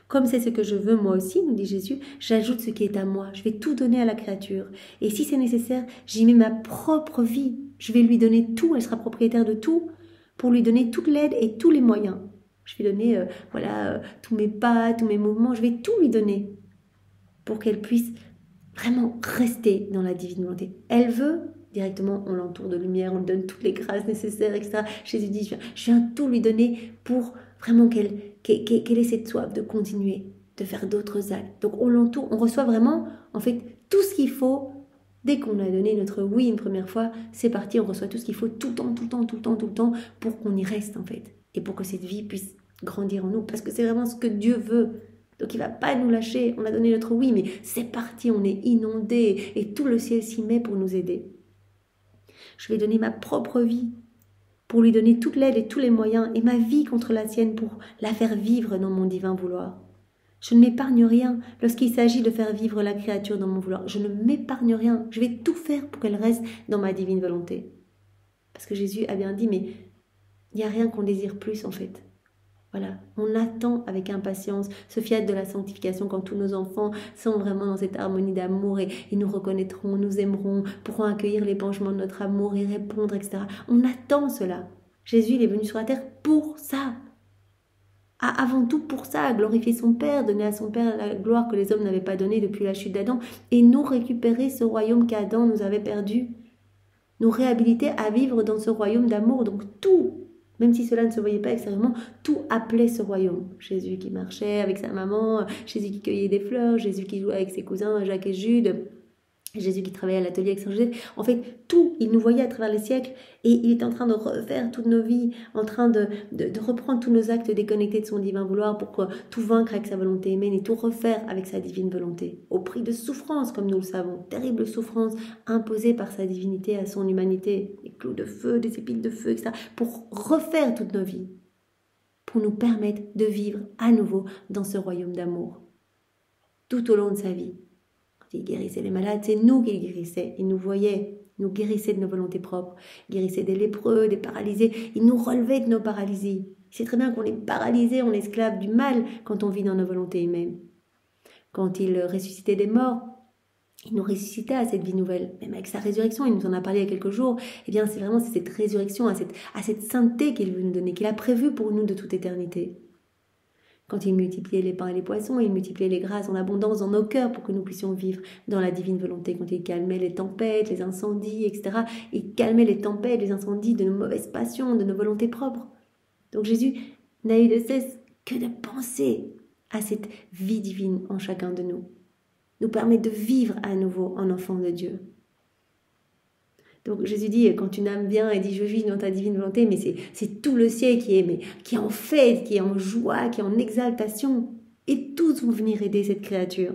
Comme c'est ce que je veux moi aussi, nous dit Jésus, j'ajoute ce qui est à moi. Je vais tout donner à la créature. Et si c'est nécessaire, j'y mets ma propre vie. Je vais lui donner tout, elle sera propriétaire de tout, pour lui donner toute l'aide et tous les moyens. Je vais donner tous mes pas, tous mes mouvements, je vais tout lui donner pour qu'elle puisse vraiment rester dans la divine volonté. Elle veut, directement, on l'entoure de lumière, on lui donne toutes les grâces nécessaires, etc. Jésus dit, je viens tout lui donner pour vraiment qu'elle ait cette soif de continuer, de faire d'autres actes. Donc on l'entoure, on reçoit vraiment, en fait, tout ce qu'il faut. Dès qu'on a donné notre oui une première fois, c'est parti, on reçoit tout ce qu'il faut tout le temps, pour qu'on y reste, en fait. Et pour que cette vie puisse grandir en nous. Parce que c'est vraiment ce que Dieu veut. Donc il ne va pas nous lâcher. On a donné notre oui, mais c'est parti, on est inondé. Et tout le ciel s'y met pour nous aider. Je vais donner ma propre vie pour lui donner toute l'aide et tous les moyens, et ma vie contre la sienne pour la faire vivre dans mon divin vouloir. Je ne m'épargne rien lorsqu'il s'agit de faire vivre la créature dans mon vouloir. Je ne m'épargne rien. Je vais tout faire pour qu'elle reste dans ma divine volonté. Parce que Jésus a bien dit, mais il n'y a rien qu'on désire plus en fait. Voilà, on attend avec impatience ce fiat de la sanctification quand tous nos enfants sont vraiment dans cette harmonie d'amour et nous reconnaîtront, nous aimeront, pourront accueillir l'épanchement de notre amour, y répondre, etc. On attend cela. Jésus, il est venu sur la terre pour ça. Avant tout pour ça, glorifier son Père, donner à son Père la gloire que les hommes n'avaient pas donnée depuis la chute d'Adam et nous récupérer ce royaume qu'Adam nous avait perdu. Nous réhabiliter à vivre dans ce royaume d'amour. Donc tout, même si cela ne se voyait pas extérieurement, tout appelait ce royaume. Jésus qui marchait avec sa maman, Jésus qui cueillait des fleurs, Jésus qui jouait avec ses cousins Jacques et Jude, Jésus qui travaillait à l'atelier avec Saint Joseph. En fait, tout, il nous voyait à travers les siècles et il est en train de refaire toutes nos vies, en train de reprendre tous nos actes déconnectés de son divin vouloir pour tout vaincre avec sa volonté humaine et tout refaire avec sa divine volonté. Au prix de souffrances, comme nous le savons, terribles souffrances imposées par sa divinité à son humanité, des clous de feu, des épines de feu, etc. pour refaire toutes nos vies, pour nous permettre de vivre à nouveau dans ce royaume d'amour, tout au long de sa vie. Il guérissait les malades, c'est nous qui les guérissait. Il nous voyait, il nous guérissait de nos volontés propres, il guérissait des lépreux, des paralysés, il nous relevait de nos paralysies. C'est très bien qu'on est paralysé, on est esclave du mal quand on vit dans nos volontés humaines. Quand il ressuscitait des morts, il nous ressuscitait à cette vie nouvelle. Même avec sa résurrection, il nous en a parlé il y a quelques jours. Eh bien, c'est vraiment cette résurrection, à cette sainteté qu'il veut nous donner, qu'il a prévue pour nous de toute éternité. Quand il multipliait les pains et les poissons, il multipliait les grâces en abondance dans nos cœurs pour que nous puissions vivre dans la divine volonté. Quand il calmait les tempêtes, les incendies, etc. Il calmait les tempêtes, les incendies de nos mauvaises passions, de nos volontés propres. Donc Jésus n'a eu de cesse que de penser à cette vie divine en chacun de nous. Nous permet de vivre à nouveau en enfant de Dieu. Donc Jésus dit, quand une âme vient et dit « je vis dans ta divine volonté », mais c'est tout le ciel qui est en fête, qui est en joie, qui est en exaltation. Et tous vont venir aider cette créature.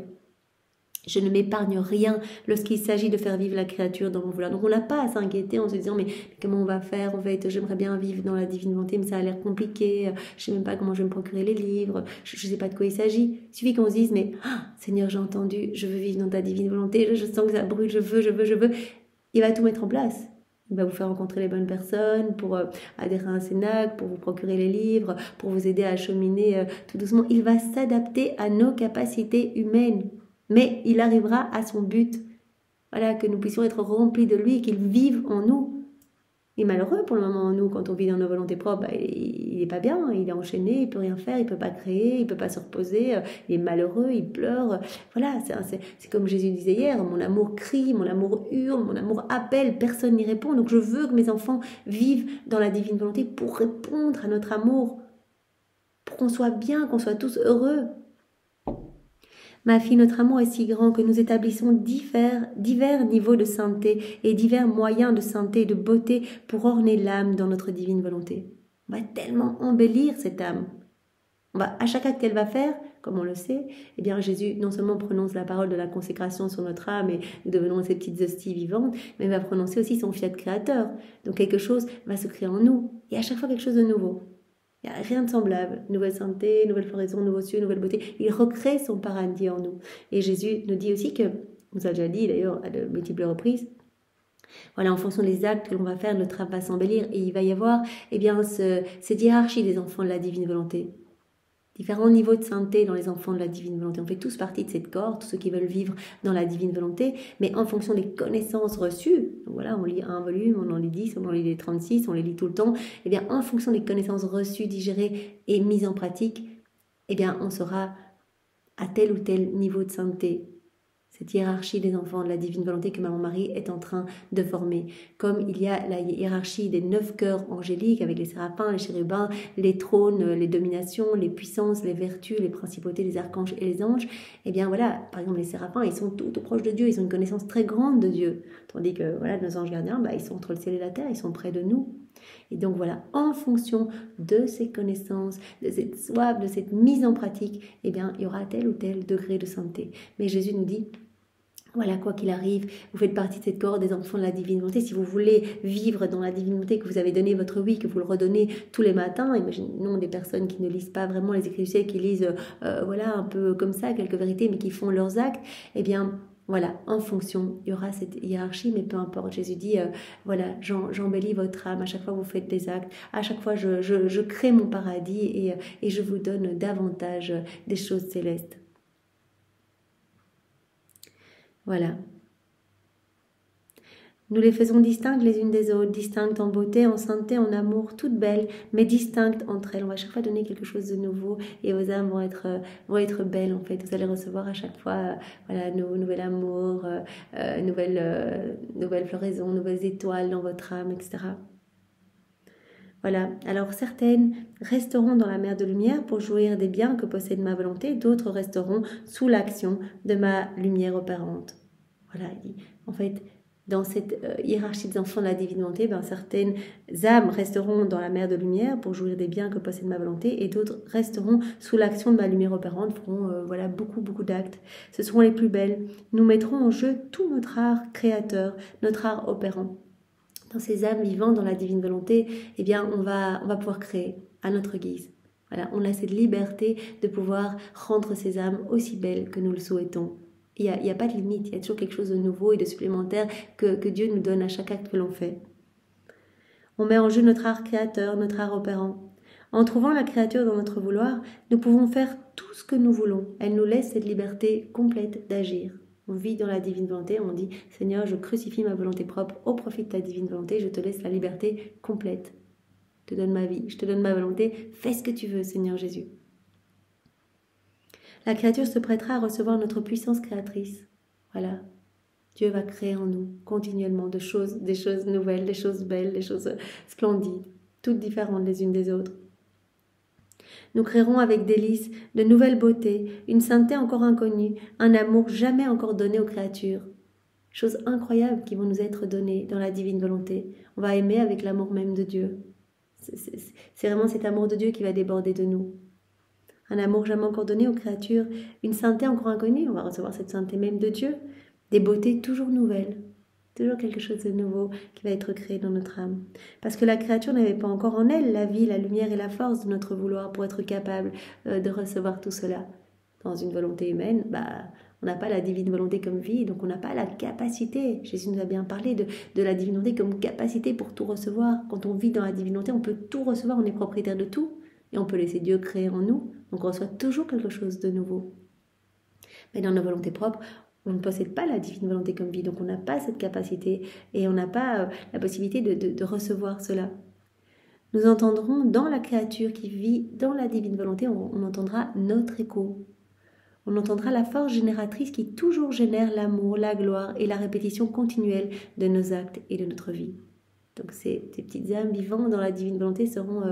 Je ne m'épargne rien lorsqu'il s'agit de faire vivre la créature dans mon vouloir. Donc on n'a pas à s'inquiéter en se disant « mais comment on va faire ? En fait, j'aimerais bien vivre dans la divine volonté, mais ça a l'air compliqué. Je ne sais même pas comment je vais me procurer les livres. Je ne sais pas de quoi il s'agit. » Il suffit qu'on se dise « mais Seigneur, j'ai entendu, je veux vivre dans ta divine volonté. Je sens que ça brûle, je veux. » Il va tout mettre en place. Il va vous faire rencontrer les bonnes personnes pour adhérer à un cénacle, pour vous procurer les livres, pour vous aider à cheminer tout doucement. Il va s'adapter à nos capacités humaines. Mais il arrivera à son but. Voilà, que nous puissions être remplis de lui et qu'il vive en nous. Il est malheureux pour le moment. Nous, quand on vit dans nos volontés propres, il n'est pas bien, il est enchaîné, il ne peut rien faire, il ne peut pas créer, il ne peut pas se reposer, il est malheureux, il pleure. Voilà, c'est comme Jésus disait hier, mon amour crie, mon amour hurle, mon amour appelle, personne n'y répond. Donc je veux que mes enfants vivent dans la divine volonté pour répondre à notre amour, pour qu'on soit bien, qu'on soit tous heureux. Ma fille, notre amour est si grand que nous établissons divers niveaux de sainteté et divers moyens de sainteté et de beauté pour orner l'âme dans notre divine volonté. On va tellement embellir cette âme. À chaque acte qu'elle va faire, comme on le sait, eh bien Jésus non seulement prononce la parole de la consécration sur notre âme et nous devenons ces petites hosties vivantes, mais il va prononcer aussi son fiat créateur. Donc quelque chose va se créer en nous et à chaque fois quelque chose de nouveau. Il n'y a rien de semblable. Nouvelle santé, nouvelle floraison, nouveaux cieux, nouvelle beauté. Il recrée son paradis en nous. Et Jésus nous dit aussi que, on nous a déjà dit d'ailleurs à de multiples reprises, voilà, en fonction des actes que l'on va faire, notre âme va s'embellir et il va y avoir cette hiérarchie des enfants de la divine volonté. Différents niveaux de sainteté dans les enfants de la divine volonté. On fait tous partie de cette corde, tous ceux qui veulent vivre dans la divine volonté, mais en fonction des connaissances reçues. Donc voilà, on lit un volume, on en lit 10, on en lit les 36, on les lit tout le temps. Eh bien, en fonction des connaissances reçues, digérées et mises en pratique, eh bien, on sera à tel ou tel niveau de sainteté. Cette hiérarchie des enfants de la divine volonté que Maman Marie est en train de former. Comme il y a la hiérarchie des 9 cœurs angéliques avec les séraphins, les chérubins, les trônes, les dominations, les puissances, les vertus, les principautés, les archanges et les anges, eh bien voilà, par exemple les séraphins, ils sont tout proches de Dieu, ils ont une connaissance très grande de Dieu. Tandis que voilà, nos anges gardiens, ils sont entre le ciel et la terre, ils sont près de nous. Et donc voilà, en fonction de ces connaissances, de cette soif, de cette mise en pratique, eh bien il y aura tel ou tel degré de sainteté. Mais Jésus nous dit, voilà, quoi qu'il arrive, vous faites partie de cette cohorte des enfants de la divine volonté. Si vous voulez vivre dans la divine volonté, que vous avez donné votre oui, que vous le redonnez tous les matins, imaginons des personnes qui ne lisent pas vraiment les écrits du ciel, qui lisent voilà, un peu comme ça, quelques vérités, mais qui font leurs actes, eh bien, voilà, en fonction, il y aura cette hiérarchie, mais peu importe. Jésus dit, voilà, j'embellis votre âme, à chaque fois que vous faites des actes, à chaque fois je crée mon paradis et je vous donne davantage des choses célestes. Voilà. Nous les faisons distinctes les unes des autres, distinctes en beauté, en sainteté, en amour, toutes belles, mais distinctes entre elles. On va à chaque fois donner quelque chose de nouveau et vos âmes vont être belles en fait. Vous allez recevoir à chaque fois voilà, nouvel amour, nouvelle floraison, nouvelles étoiles dans votre âme, etc. Voilà, alors certaines resteront dans la mer de lumière pour jouir des biens que possède ma volonté, d'autres resteront sous l'action de ma lumière opérante. Voilà, en fait, dans cette hiérarchie des enfants de la divine volonté, certaines âmes resteront dans la mer de lumière pour jouir des biens que possède ma volonté et d'autres resteront sous l'action de ma lumière opérante, feront voilà, beaucoup d'actes. Ce seront les plus belles. Nous mettrons en jeu tout notre art créateur, notre art opérant. Dans ces âmes vivant dans la divine volonté, eh bien, on va pouvoir créer à notre guise. Voilà, on a cette liberté de pouvoir rendre ces âmes aussi belles que nous le souhaitons. Il n'y a pas de limite, il y a toujours quelque chose de nouveau et de supplémentaire que Dieu nous donne à chaque acte que l'on fait. On met en jeu notre art créateur, notre art opérant. En trouvant la créature dans notre vouloir, nous pouvons faire tout ce que nous voulons. Elle nous laisse cette liberté complète d'agir. On vit dans la divine volonté, on dit « Seigneur, je crucifie ma volonté propre au profit de ta divine volonté, je te laisse la liberté complète. Je te donne ma vie, je te donne ma volonté, fais ce que tu veux, Seigneur Jésus. » La créature se prêtera à recevoir notre puissance créatrice. Voilà, Dieu va créer en nous continuellement des choses nouvelles, des choses belles, des choses splendides, toutes différentes les unes des autres. Nous créerons avec délice de nouvelles beautés, une sainteté encore inconnue, un amour jamais encore donné aux créatures. Choses incroyables qui vont nous être données dans la divine volonté. On va aimer avec l'amour même de Dieu. C'est vraiment cet amour de Dieu qui va déborder de nous. Un amour jamais encore donné aux créatures, une sainteté encore inconnue, on va recevoir cette sainteté même de Dieu, des beautés toujours nouvelles, toujours quelque chose de nouveau qui va être créé dans notre âme. Parce que la créature n'avait pas encore en elle la vie, la lumière et la force de notre vouloir pour être capable de recevoir tout cela. Dans une volonté humaine, on n'a pas la divine volonté comme vie, donc on n'a pas la capacité. Jésus nous a bien parlé de la divine volonté comme capacité pour tout recevoir. Quand on vit dans la divine volonté, on peut tout recevoir, on est propriétaire de tout. Et on peut laisser Dieu créer en nous, donc on reçoit toujours quelque chose de nouveau. Mais dans nos volontés propres, on ne possède pas la divine volonté comme vie, donc on n'a pas cette capacité et on n'a pas la possibilité de recevoir cela. Nous entendrons dans la créature qui vit dans la divine volonté, on entendra notre écho. On entendra la force génératrice qui toujours génère l'amour, la gloire et la répétition continuelle de nos actes et de notre vie. Donc ces petites âmes vivant dans la divine volonté seront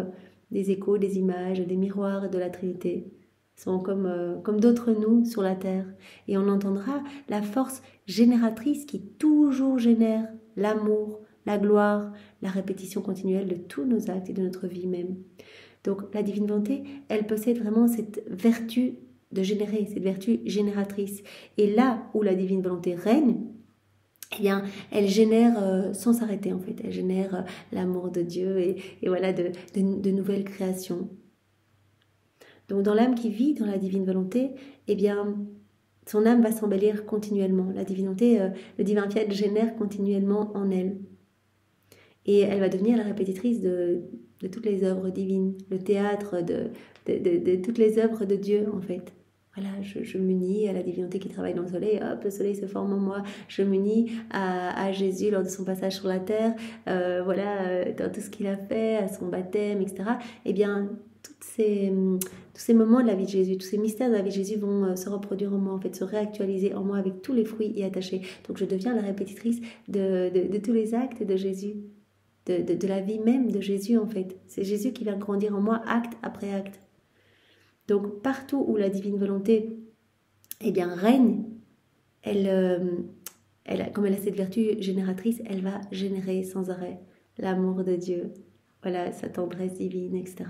des échos, des images, des miroirs de la Trinité. Sont comme d'autres nous sur la terre. Et on entendra la force génératrice qui toujours génère l'amour, la gloire, la répétition continuelle de tous nos actes et de notre vie même. Donc la divine volonté, elle possède vraiment cette vertu de générer, cette vertu génératrice. Et là où la divine volonté règne, eh bien, elle génère sans s'arrêter en fait. Elle génère l'amour de Dieu et voilà de nouvelles créations. Donc dans l'âme qui vit dans la divine volonté, eh bien, son âme va s'embellir continuellement. La divine volonté, le divin fiat génère continuellement en elle. Et elle va devenir la répétitrice de toutes les œuvres divines, le théâtre de toutes les œuvres de Dieu en fait. Voilà, je m'unis à la divinité qui travaille dans le soleil, hop, le soleil se forme en moi. Je m'unis à Jésus lors de son passage sur la terre, dans tout ce qu'il a fait, à son baptême, etc. Eh bien, tous ces moments de la vie de Jésus, tous ces mystères de la vie de Jésus vont se reproduire en moi, en fait, se réactualiser en moi avec tous les fruits y attachés. Donc je deviens la répétitrice de tous les actes de Jésus, de la vie même de Jésus en fait. C'est Jésus qui vient grandir en moi acte après acte. Donc partout où la divine volonté règne, comme elle a cette vertu génératrice, elle va générer sans arrêt l'amour de Dieu, voilà, sa tendresse divine, etc.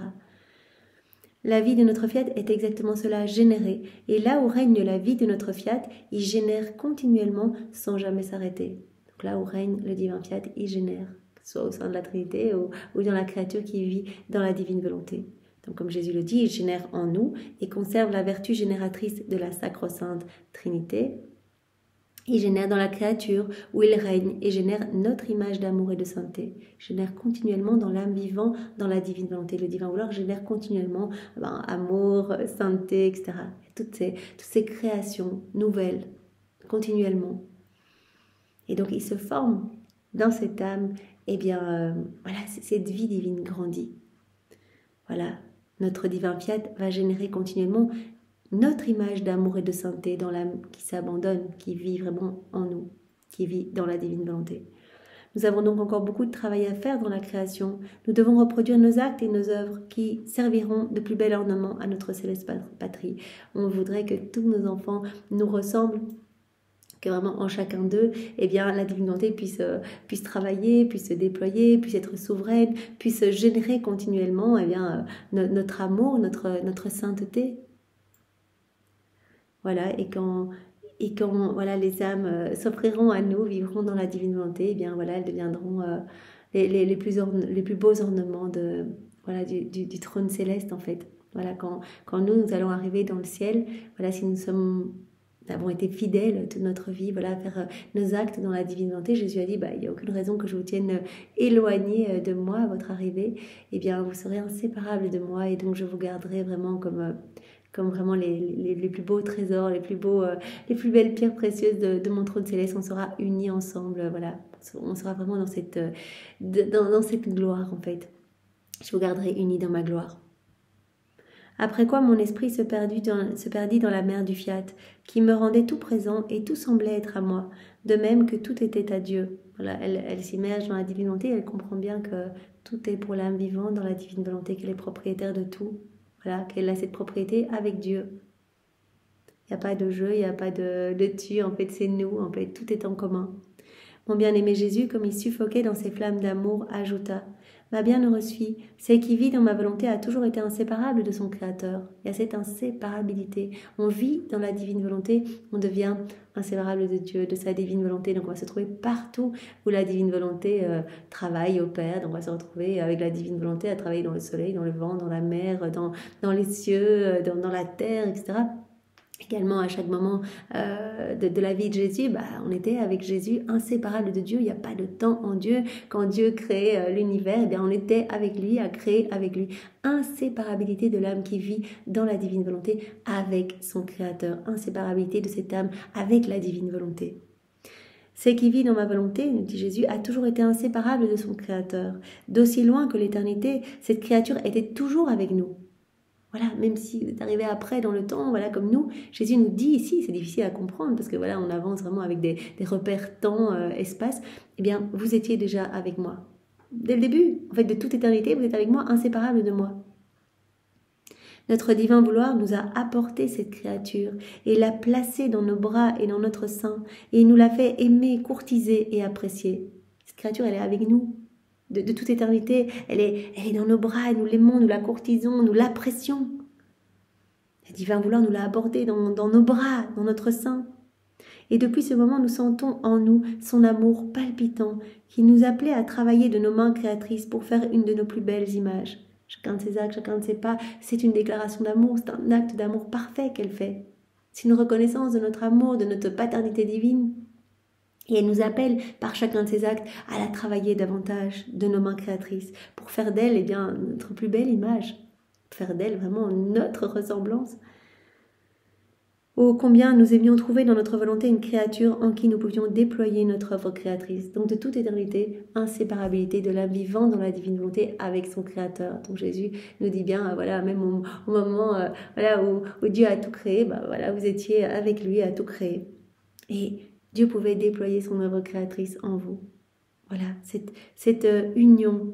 La vie de notre fiat est exactement cela, générer. Et là où règne la vie de notre fiat, il génère continuellement sans jamais s'arrêter. Donc là où règne le divin fiat, il génère, soit au sein de la Trinité ou dans la créature qui vit dans la divine volonté. Donc comme Jésus le dit, il génère en nous et conserve la vertu génératrice de la sacro-sainte Trinité. Il génère dans la créature où il règne et génère notre image d'amour et de sainteté. Génère continuellement dans l'âme vivant, dans la divine volonté. Le divin vouloir génère continuellement amour, sainteté, etc. Toutes ces créations nouvelles, continuellement. Et donc il se forme dans cette âme, cette vie divine grandit. Voilà, notre divin fiat va générer continuellement notre image d'amour et de sainteté dans l'âme qui s'abandonne, qui vit vraiment en nous, qui vit dans la divine volonté. Nous avons donc encore beaucoup de travail à faire dans la création. Nous devons reproduire nos actes et nos œuvres qui serviront de plus bel ornement à notre céleste patrie. On voudrait que tous nos enfants nous ressemblent, que vraiment en chacun d'eux, la divine volonté puisse travailler, puisse se déployer, puisse être souveraine, puisse générer continuellement notre amour, notre sainteté. Voilà, et quand les âmes s'offriront à nous, vivront dans la divine volonté, elles deviendront les plus beaux ornements du trône céleste en fait. Voilà, quand nous allons arriver dans le ciel, voilà, si nous avons été fidèles toute notre vie, à faire nos actes dans la divine volonté. Jésus a dit, il n'y a aucune raison que je vous tienne éloigné de moi à votre arrivée. Vous serez inséparables de moi et donc je vous garderai vraiment comme vraiment les plus beaux trésors, les plus belles pierres précieuses de mon trône céleste. On sera unis ensemble, voilà. On sera vraiment dans cette gloire en fait. Je vous garderai unis dans ma gloire. Après quoi mon esprit se perdit dans la mer du fiat, qui me rendait tout présent et tout semblait être à moi, de même que tout était à Dieu. Voilà, elle s'immerge dans la divine volonté, elle comprend bien que tout est pour l'âme vivante dans la divine volonté, qu'elle est propriétaire de tout, voilà, qu'elle a cette propriété avec Dieu. Il n'y a pas de jeu, il n'y a pas de tu, en fait c'est nous, en fait tout est en commun. Mon bien-aimé Jésus, comme il suffoquait dans ses flammes d'amour, ajouta « Ma bienheureuse fille, celle qui vit dans ma volonté a toujours été inséparable de son Créateur. Il y a cette inséparabilité. On vit dans la divine volonté, on devient inséparable de Dieu, de sa divine volonté. Donc on va se trouver partout où la divine volonté travaille, opère. Donc on va se retrouver avec la divine volonté à travailler dans le soleil, dans le vent, dans la mer, dans les cieux, dans la terre, etc. Également, à chaque moment de la vie de Jésus, on était avec Jésus, inséparable de Dieu. Il n'y a pas de temps en Dieu. Quand Dieu crée l'univers, eh bien, on était avec lui, à créer avec lui. Inséparabilité de l'âme qui vit dans la divine volonté avec son Créateur. Inséparabilité de cette âme avec la divine volonté. C'est qui vit dans ma volonté, nous dit Jésus, a toujours été inséparable de son Créateur. D'aussi loin que l'éternité, cette créature était toujours avec nous. Voilà, même si vous êtes arrivé après dans le temps, voilà, comme nous, Jésus nous dit ici, c'est difficile à comprendre parce que voilà, on avance vraiment avec des repères temps, espace. Eh bien, vous étiez déjà avec moi. Dès le début, en fait, de toute éternité, vous êtes avec moi, inséparable de moi. Notre divin vouloir nous a apporté cette créature et l'a placée dans nos bras et dans notre sein et il nous l'a fait aimer, courtiser et apprécier. Cette créature, elle est avec nous. De toute éternité, elle est dans nos bras, nous l'aimons, nous la courtisons, nous l'apprécions. Le divin vouloir nous l'a abordé dans nos bras, dans notre sein. Et depuis ce moment, nous sentons en nous son amour palpitant qui nous appelait à travailler de nos mains créatrices pour faire une de nos plus belles images. Chacun de ses actes, chacun de ses pas, c'est une déclaration d'amour, c'est un acte d'amour parfait qu'elle fait. C'est une reconnaissance de notre amour, de notre paternité divine. Et elle nous appelle par chacun de ses actes à la travailler davantage de nos mains créatrices pour faire d'elle eh bien, notre plus belle image, faire d'elle vraiment notre ressemblance. Oh, combien nous aimions trouver dans notre volonté une créature en qui nous pouvions déployer notre œuvre créatrice. Donc de toute éternité, inséparabilité de l'âme vivant dans la divine volonté avec son Créateur. Donc Jésus nous dit bien, voilà, même au moment voilà, où Dieu a tout créé, voilà, vous étiez avec lui à tout créer. Et Dieu pouvait déployer son œuvre créatrice en vous. Voilà, cette union,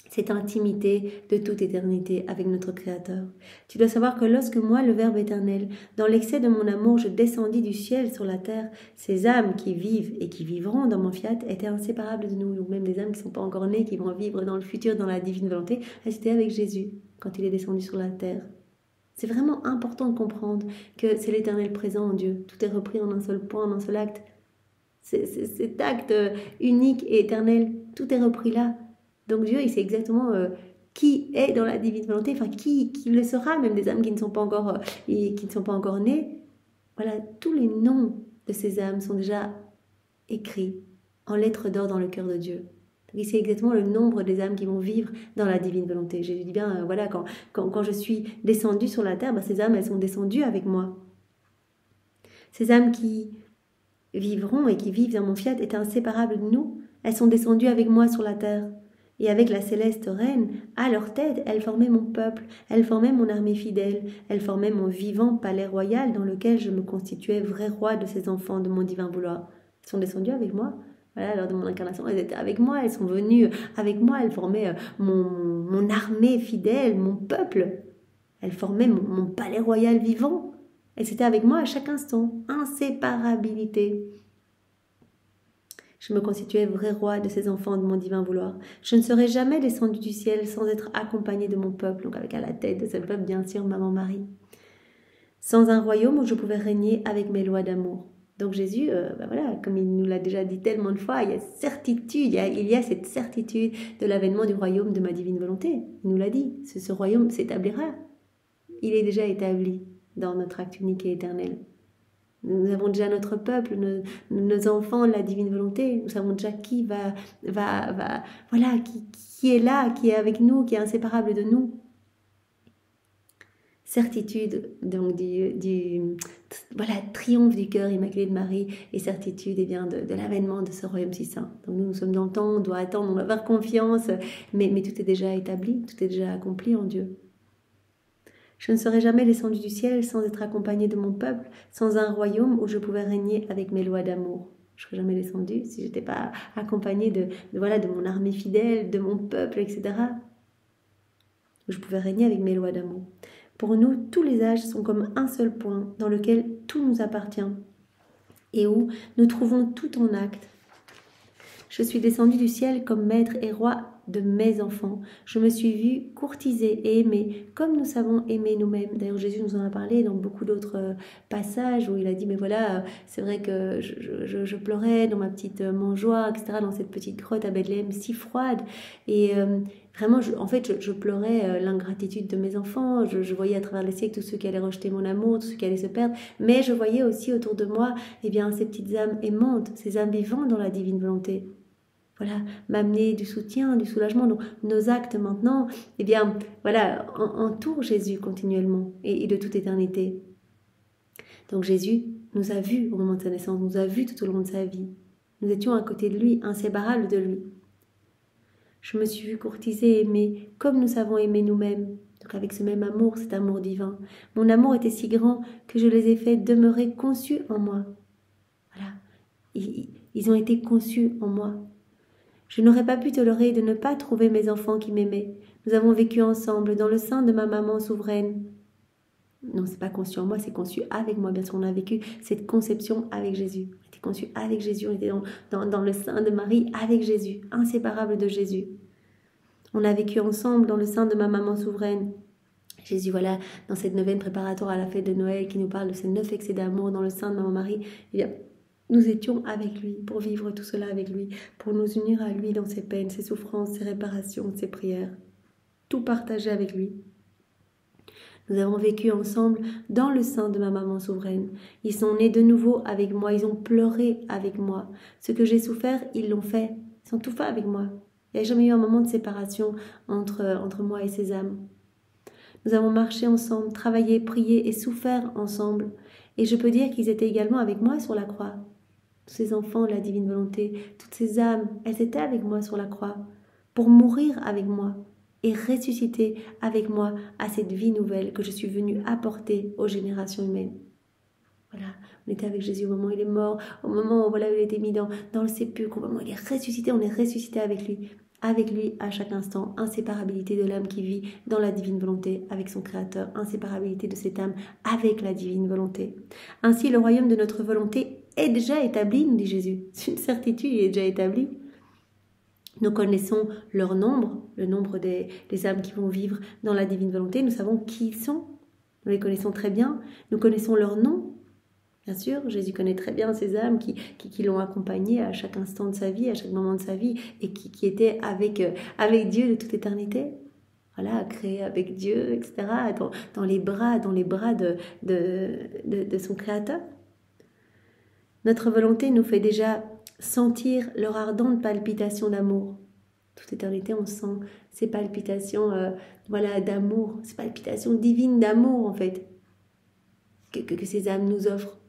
cette intimité de toute éternité avec notre Créateur. Tu dois savoir que lorsque moi, le Verbe éternel, dans l'excès de mon amour, je descendis du ciel sur la terre, ces âmes qui vivent et qui vivront dans mon fiat étaient inséparables de nous, ou même des âmes qui ne sont pas encore nées, qui vont vivre dans le futur, dans la divine volonté, elles étaient avec Jésus quand il est descendu sur la terre. C'est vraiment important de comprendre que c'est l'éternel présent en Dieu. Tout est repris en un seul point, en un seul acte. Cet acte unique et éternel, tout est repris là. Donc Dieu, il sait exactement qui est dans la divine volonté, enfin qui le sera, même des âmes qui ne sont pas encore nées. Voilà, tous les noms de ces âmes sont déjà écrits en lettres d'or dans le cœur de Dieu. Donc il sait exactement le nombre des âmes qui vont vivre dans la divine volonté. Jésus dit bien, voilà, quand je suis descendue sur la terre, ces âmes, elles sont descendues avec moi. Ces âmes qui vivront et qui vivent dans mon fiat étaient inséparables de nous. Elles sont descendues avec moi sur la terre. Et avec la céleste reine, à leur tête, elles formaient mon peuple, elles formaient mon armée fidèle, elles formaient mon vivant palais royal dans lequel je me constituais vrai roi de ces enfants de mon divin vouloir. Elles sont descendues avec moi. Voilà, lors de mon incarnation, elles étaient avec moi, elles sont venues avec moi, elles formaient mon armée fidèle, mon peuple. Elles formaient mon palais royal vivant. Elles étaient avec moi à chaque instant. Inséparabilité. Je me constituais vrai roi de ces enfants de mon divin vouloir. Je ne serais jamais descendu du ciel sans être accompagné de mon peuple, donc avec à la tête de ce peuple, bien sûr, Maman Marie. Sans un royaume où je pouvais régner avec mes lois d'amour. Donc Jésus, voilà, comme il nous l'a déjà dit tellement de fois, il y a cette certitude de l'avènement du royaume de ma divine volonté. Il nous l'a dit, ce royaume s'établira. Il est déjà établi dans notre acte unique et éternel. Nous avons déjà notre peuple, nos enfants, la divine volonté. Nous savons déjà qui voilà, qui est là, qui est avec nous, qui est inséparable de nous. Certitude, donc, voilà, triomphe du cœur immaculé de Marie et certitude bien, de l'avènement de ce royaume si saint. Donc nous sommes dans le temps, on doit attendre, on doit avoir confiance, mais tout est déjà établi, tout est déjà accompli en Dieu. Je ne serais jamais descendu du ciel sans être accompagné de mon peuple, sans un royaume où je pouvais régner avec mes lois d'amour. Je ne serais jamais descendu si je n'étais pas accompagné de mon armée fidèle, de mon peuple, etc. Où je pouvais régner avec mes lois d'amour. Pour nous, tous les âges sont comme un seul point dans lequel tout nous appartient et où nous trouvons tout en acte. Je suis descendu du ciel comme maître et roi de mes enfants. Je me suis vue courtisée et aimée, comme nous savons aimer nous-mêmes. D'ailleurs, Jésus nous en a parlé dans beaucoup d'autres passages où il a dit, mais voilà, c'est vrai que je pleurais dans ma petite mangeoire, etc., dans cette petite grotte à Bethléem si froide. Et vraiment, je pleurais l'ingratitude de mes enfants. Je voyais à travers les siècles tous ceux qui allaient rejeter mon amour, tous ceux qui allaient se perdre. Mais je voyais aussi autour de moi, eh bien, ces petites âmes aimantes, ces âmes vivant dans la divine volonté. Voilà, m'amener du soutien, du soulagement. Donc, nos actes maintenant, eh bien, voilà, entourent Jésus continuellement et de toute éternité. Donc, Jésus nous a vus au moment de sa naissance, nous a vus tout au long de sa vie. Nous étions à côté de lui, inséparables de lui. Je me suis vue courtisée, aimée, comme nous savons aimer nous-mêmes. Donc, avec ce même amour, cet amour divin. Mon amour était si grand que je les ai fait demeurer conçus en moi. Voilà, ils ont été conçus en moi. Je n'aurais pas pu tolérer de ne pas trouver mes enfants qui m'aimaient. Nous avons vécu ensemble dans le sein de ma maman souveraine. Non, c'est pas conçu en moi, c'est conçu avec moi. Bien sûr, on a vécu cette conception avec Jésus. On était conçu avec Jésus, on était dans le sein de Marie avec Jésus, inséparable de Jésus. On a vécu ensemble dans le sein de ma maman souveraine. Jésus, voilà, dans cette neuvaine préparatoire à la fête de Noël qui nous parle de ces 9 excès d'amour dans le sein de maman Marie, eh bien, nous étions avec lui, pour vivre tout cela avec lui, pour nous unir à lui dans ses peines, ses souffrances, ses réparations, ses prières. Tout partager avec lui. Nous avons vécu ensemble dans le sein de ma maman souveraine. Ils sont nés de nouveau avec moi, ils ont pleuré avec moi. Ce que j'ai souffert, ils l'ont fait. Ils sont tout fait avec moi. Il n'y a jamais eu un moment de séparation entre moi et ces âmes. Nous avons marché ensemble, travaillé, prié et souffert ensemble. Et je peux dire qu'ils étaient également avec moi sur la croix. Tous ces enfants de la divine volonté, toutes ces âmes, elles étaient avec moi sur la croix, pour mourir avec moi et ressusciter avec moi à cette vie nouvelle que je suis venue apporter aux générations humaines. Voilà, on était avec Jésus au moment où il est mort, au moment où voilà, il a été mis dans le sépulcre, au moment où il est ressuscité, on est ressuscité avec lui à chaque instant, inséparabilité de l'âme qui vit dans la divine volonté avec son Créateur, inséparabilité de cette âme avec la divine volonté. Ainsi, le royaume de notre volonté est déjà établi, nous dit Jésus. C'est une certitude, il est déjà établi. Nous connaissons leur nombre, le nombre des âmes qui vont vivre dans la divine volonté. Nous savons qui ils sont, nous les connaissons très bien. Nous connaissons leur nom. Bien sûr, Jésus connaît très bien ces âmes qui l'ont accompagné à chaque instant de sa vie, à chaque moment de sa vie, et qui étaient avec Dieu de toute éternité. Voilà, créé avec Dieu, etc., dans les bras de son Créateur. Notre volonté nous fait déjà sentir leur ardente palpitation d'amour. Toute éternité, on sent ces palpitations d'amour, ces palpitations divines d'amour, en fait, que ces âmes nous offrent.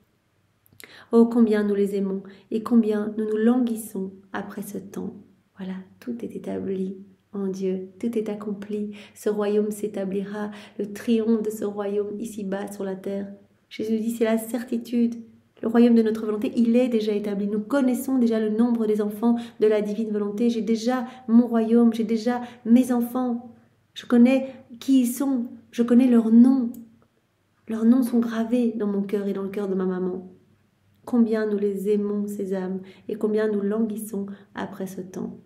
Oh, combien nous les aimons et combien nous nous languissons après ce temps. Voilà, tout est établi en Dieu, tout est accompli. Ce royaume s'établira, le triomphe de ce royaume ici-bas sur la terre. Jésus dit, c'est la certitude. Le royaume de notre volonté, il est déjà établi. Nous connaissons déjà le nombre des enfants de la divine volonté. J'ai déjà mon royaume, j'ai déjà mes enfants. Je connais qui ils sont, je connais leurs noms. Leurs noms sont gravés dans mon cœur et dans le cœur de ma maman. Combien nous les aimons, ces âmes, et combien nous languissons après ce temps.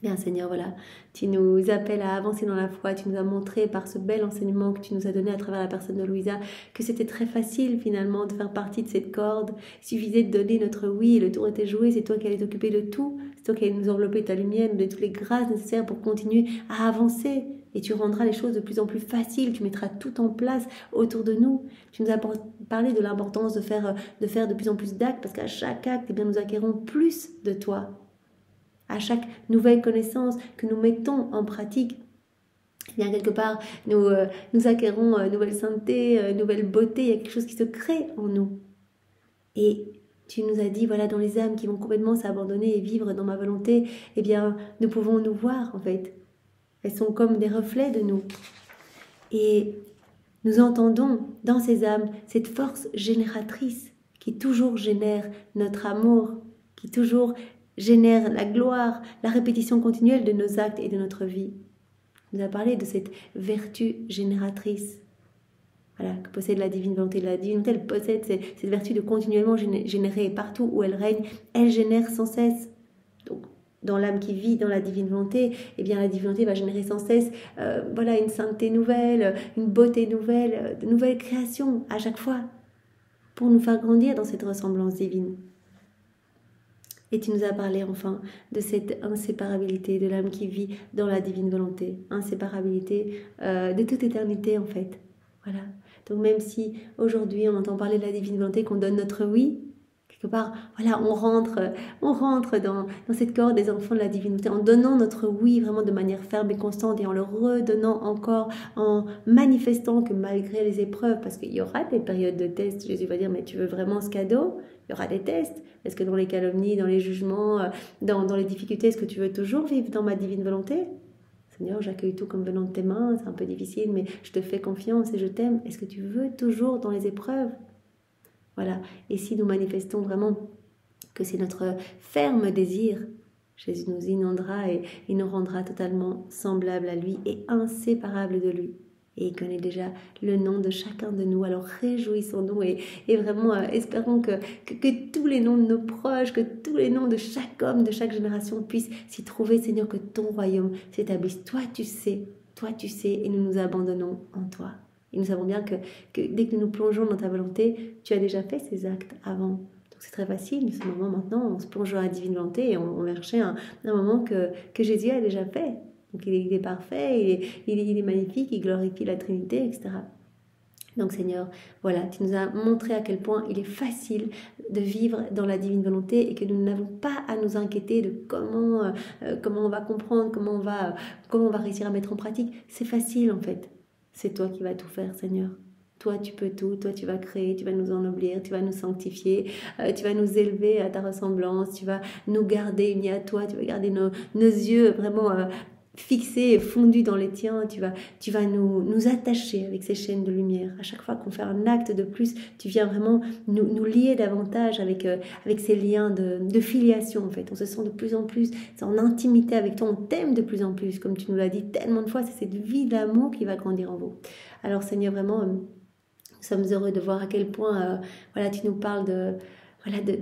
Bien Seigneur, voilà, tu nous appelles à avancer dans la foi, tu nous as montré par ce bel enseignement que tu nous as donné à travers la personne de Louisa, que c'était très facile finalement de faire partie de cette corde. Il suffisait de donner notre oui, et le tour était joué, c'est toi qui allais t'occuper de tout, c'est toi qui allais nous envelopper ta lumière, nous donner toutes les grâces nécessaires pour continuer à avancer. Et tu rendras les choses de plus en plus faciles, tu mettras tout en place autour de nous. Tu nous as parlé de l'importance de faire de plus en plus d'actes, parce qu'à chaque acte, eh bien, nous acquérons plus de toi. À chaque nouvelle connaissance que nous mettons en pratique, eh bien, quelque part, nous acquérons nouvelle sainteté, nouvelle beauté, il y a quelque chose qui se crée en nous. Et tu nous as dit, voilà, dans les âmes qui vont complètement s'abandonner et vivre dans ma volonté, eh bien, nous pouvons nous voir, en fait. Elles sont comme des reflets de nous. Et nous entendons dans ces âmes cette force génératrice qui toujours génère notre amour, qui toujours génère la gloire, la répétition continuelle de nos actes et de notre vie. Il nous a parlé de cette vertu génératrice, voilà, que possède la divine volonté. La divine volonté, elle possède cette vertu de continuellement générer partout où elle règne. Elle génère sans cesse. Donc, dans l'âme qui vit dans la divine volonté, eh bien la divine volonté va générer sans cesse voilà, une sainteté nouvelle, une beauté nouvelle, de nouvelles créations à chaque fois, pour nous faire grandir dans cette ressemblance divine. Et tu nous as parlé enfin de cette inséparabilité de l'âme qui vit dans la divine volonté, inséparabilité de toute éternité en fait. Voilà. Donc même si aujourd'hui on entend parler de la divine volonté, qu'on donne notre oui, quelque part, voilà, on rentre dans cette corde des enfants de la divinité en donnant notre oui vraiment de manière ferme et constante et en le redonnant encore, en manifestant que malgré les épreuves, parce qu'il y aura des périodes de tests, Jésus va dire, mais tu veux vraiment ce cadeau? Il y aura des tests. Est-ce que dans les calomnies, dans les jugements, dans les difficultés, est-ce que tu veux toujours vivre dans ma divine volonté? Seigneur, j'accueille tout comme venant de tes mains, c'est un peu difficile, mais je te fais confiance et je t'aime. Est-ce que tu veux toujours dans les épreuves? Voilà. Et si nous manifestons vraiment que c'est notre ferme désir, Jésus nous inondera et il nous rendra totalement semblables à lui et inséparables de lui. Et il connaît déjà le nom de chacun de nous. Alors réjouissons-nous et vraiment espérons que tous les noms de nos proches, que tous les noms de chaque homme, de chaque génération puissent s'y trouver, Seigneur, que ton royaume s'établisse. Toi tu sais, et nous nous abandonnons en toi. Et nous savons bien que dès que nous nous plongeons dans ta volonté, tu as déjà fait ces actes avant. Donc c'est très facile, ce moment maintenant, on se plonge dans la divine volonté et on va chercher un moment que Jésus a déjà fait. Donc il est parfait, il est magnifique, il glorifie la Trinité, etc. Donc Seigneur, voilà, tu nous as montré à quel point il est facile de vivre dans la divine volonté et que nous n'avons pas à nous inquiéter de comment on va comprendre, comment on va réussir à mettre en pratique. C'est facile en fait. C'est toi qui vas tout faire, Seigneur. Toi, tu peux tout. Toi, tu vas créer, tu vas nous ennoblir, tu vas nous sanctifier, tu vas nous élever à ta ressemblance, tu vas nous garder unis à toi, tu vas garder nos yeux vraiment fixés et fondus dans les tiens. Tu vas nous attacher avec ces chaînes de lumière. À chaque fois qu'on fait un acte de plus, tu viens vraiment nous lier davantage avec ces liens de filiation en fait. On se sent de plus en plus en intimité avec toi, on t'aime de plus en plus, comme tu nous l'as dit tellement de fois, c'est cette vie d'amour qui va grandir en vous. Alors Seigneur, vraiment, nous sommes heureux de voir à quel point voilà, tu nous parles de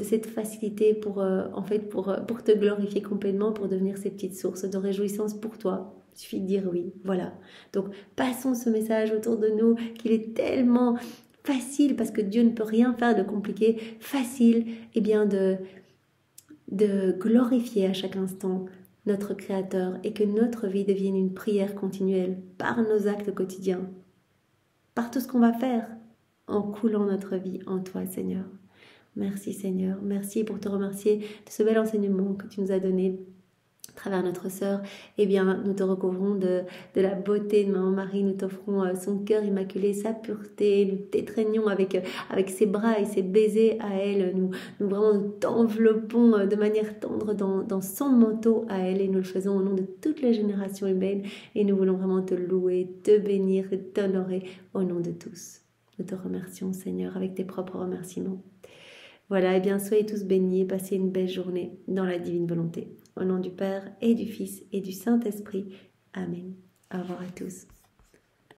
cette facilité pour te glorifier complètement, pour devenir ces petites sources de réjouissance pour toi. Il suffit de dire oui, voilà. Donc passons ce message autour de nous, qu'il est tellement facile, parce que Dieu ne peut rien faire de compliqué, facile, et bien de glorifier à chaque instant notre Créateur et que notre vie devienne une prière continuelle par nos actes quotidiens, par tout ce qu'on va faire, en coulant notre vie en toi, Seigneur. Merci Seigneur, merci pour te remercier de ce bel enseignement que tu nous as donné à travers notre sœur. Eh bien, nous te recouvrons de la beauté de Maman Marie, nous t'offrons son cœur immaculé, sa pureté, nous t'étreignons avec ses bras et ses baisers à elle, nous t'enveloppons de manière tendre dans son manteau à elle et nous le faisons au nom de toutes les générations humaines et nous voulons vraiment te louer, te bénir et t'honorer au nom de tous. Nous te remercions Seigneur avec tes propres remerciements. Voilà, et bien soyez tous bénis et passez une belle journée dans la divine volonté. Au nom du Père et du Fils et du Saint-Esprit. Amen. Au revoir à tous.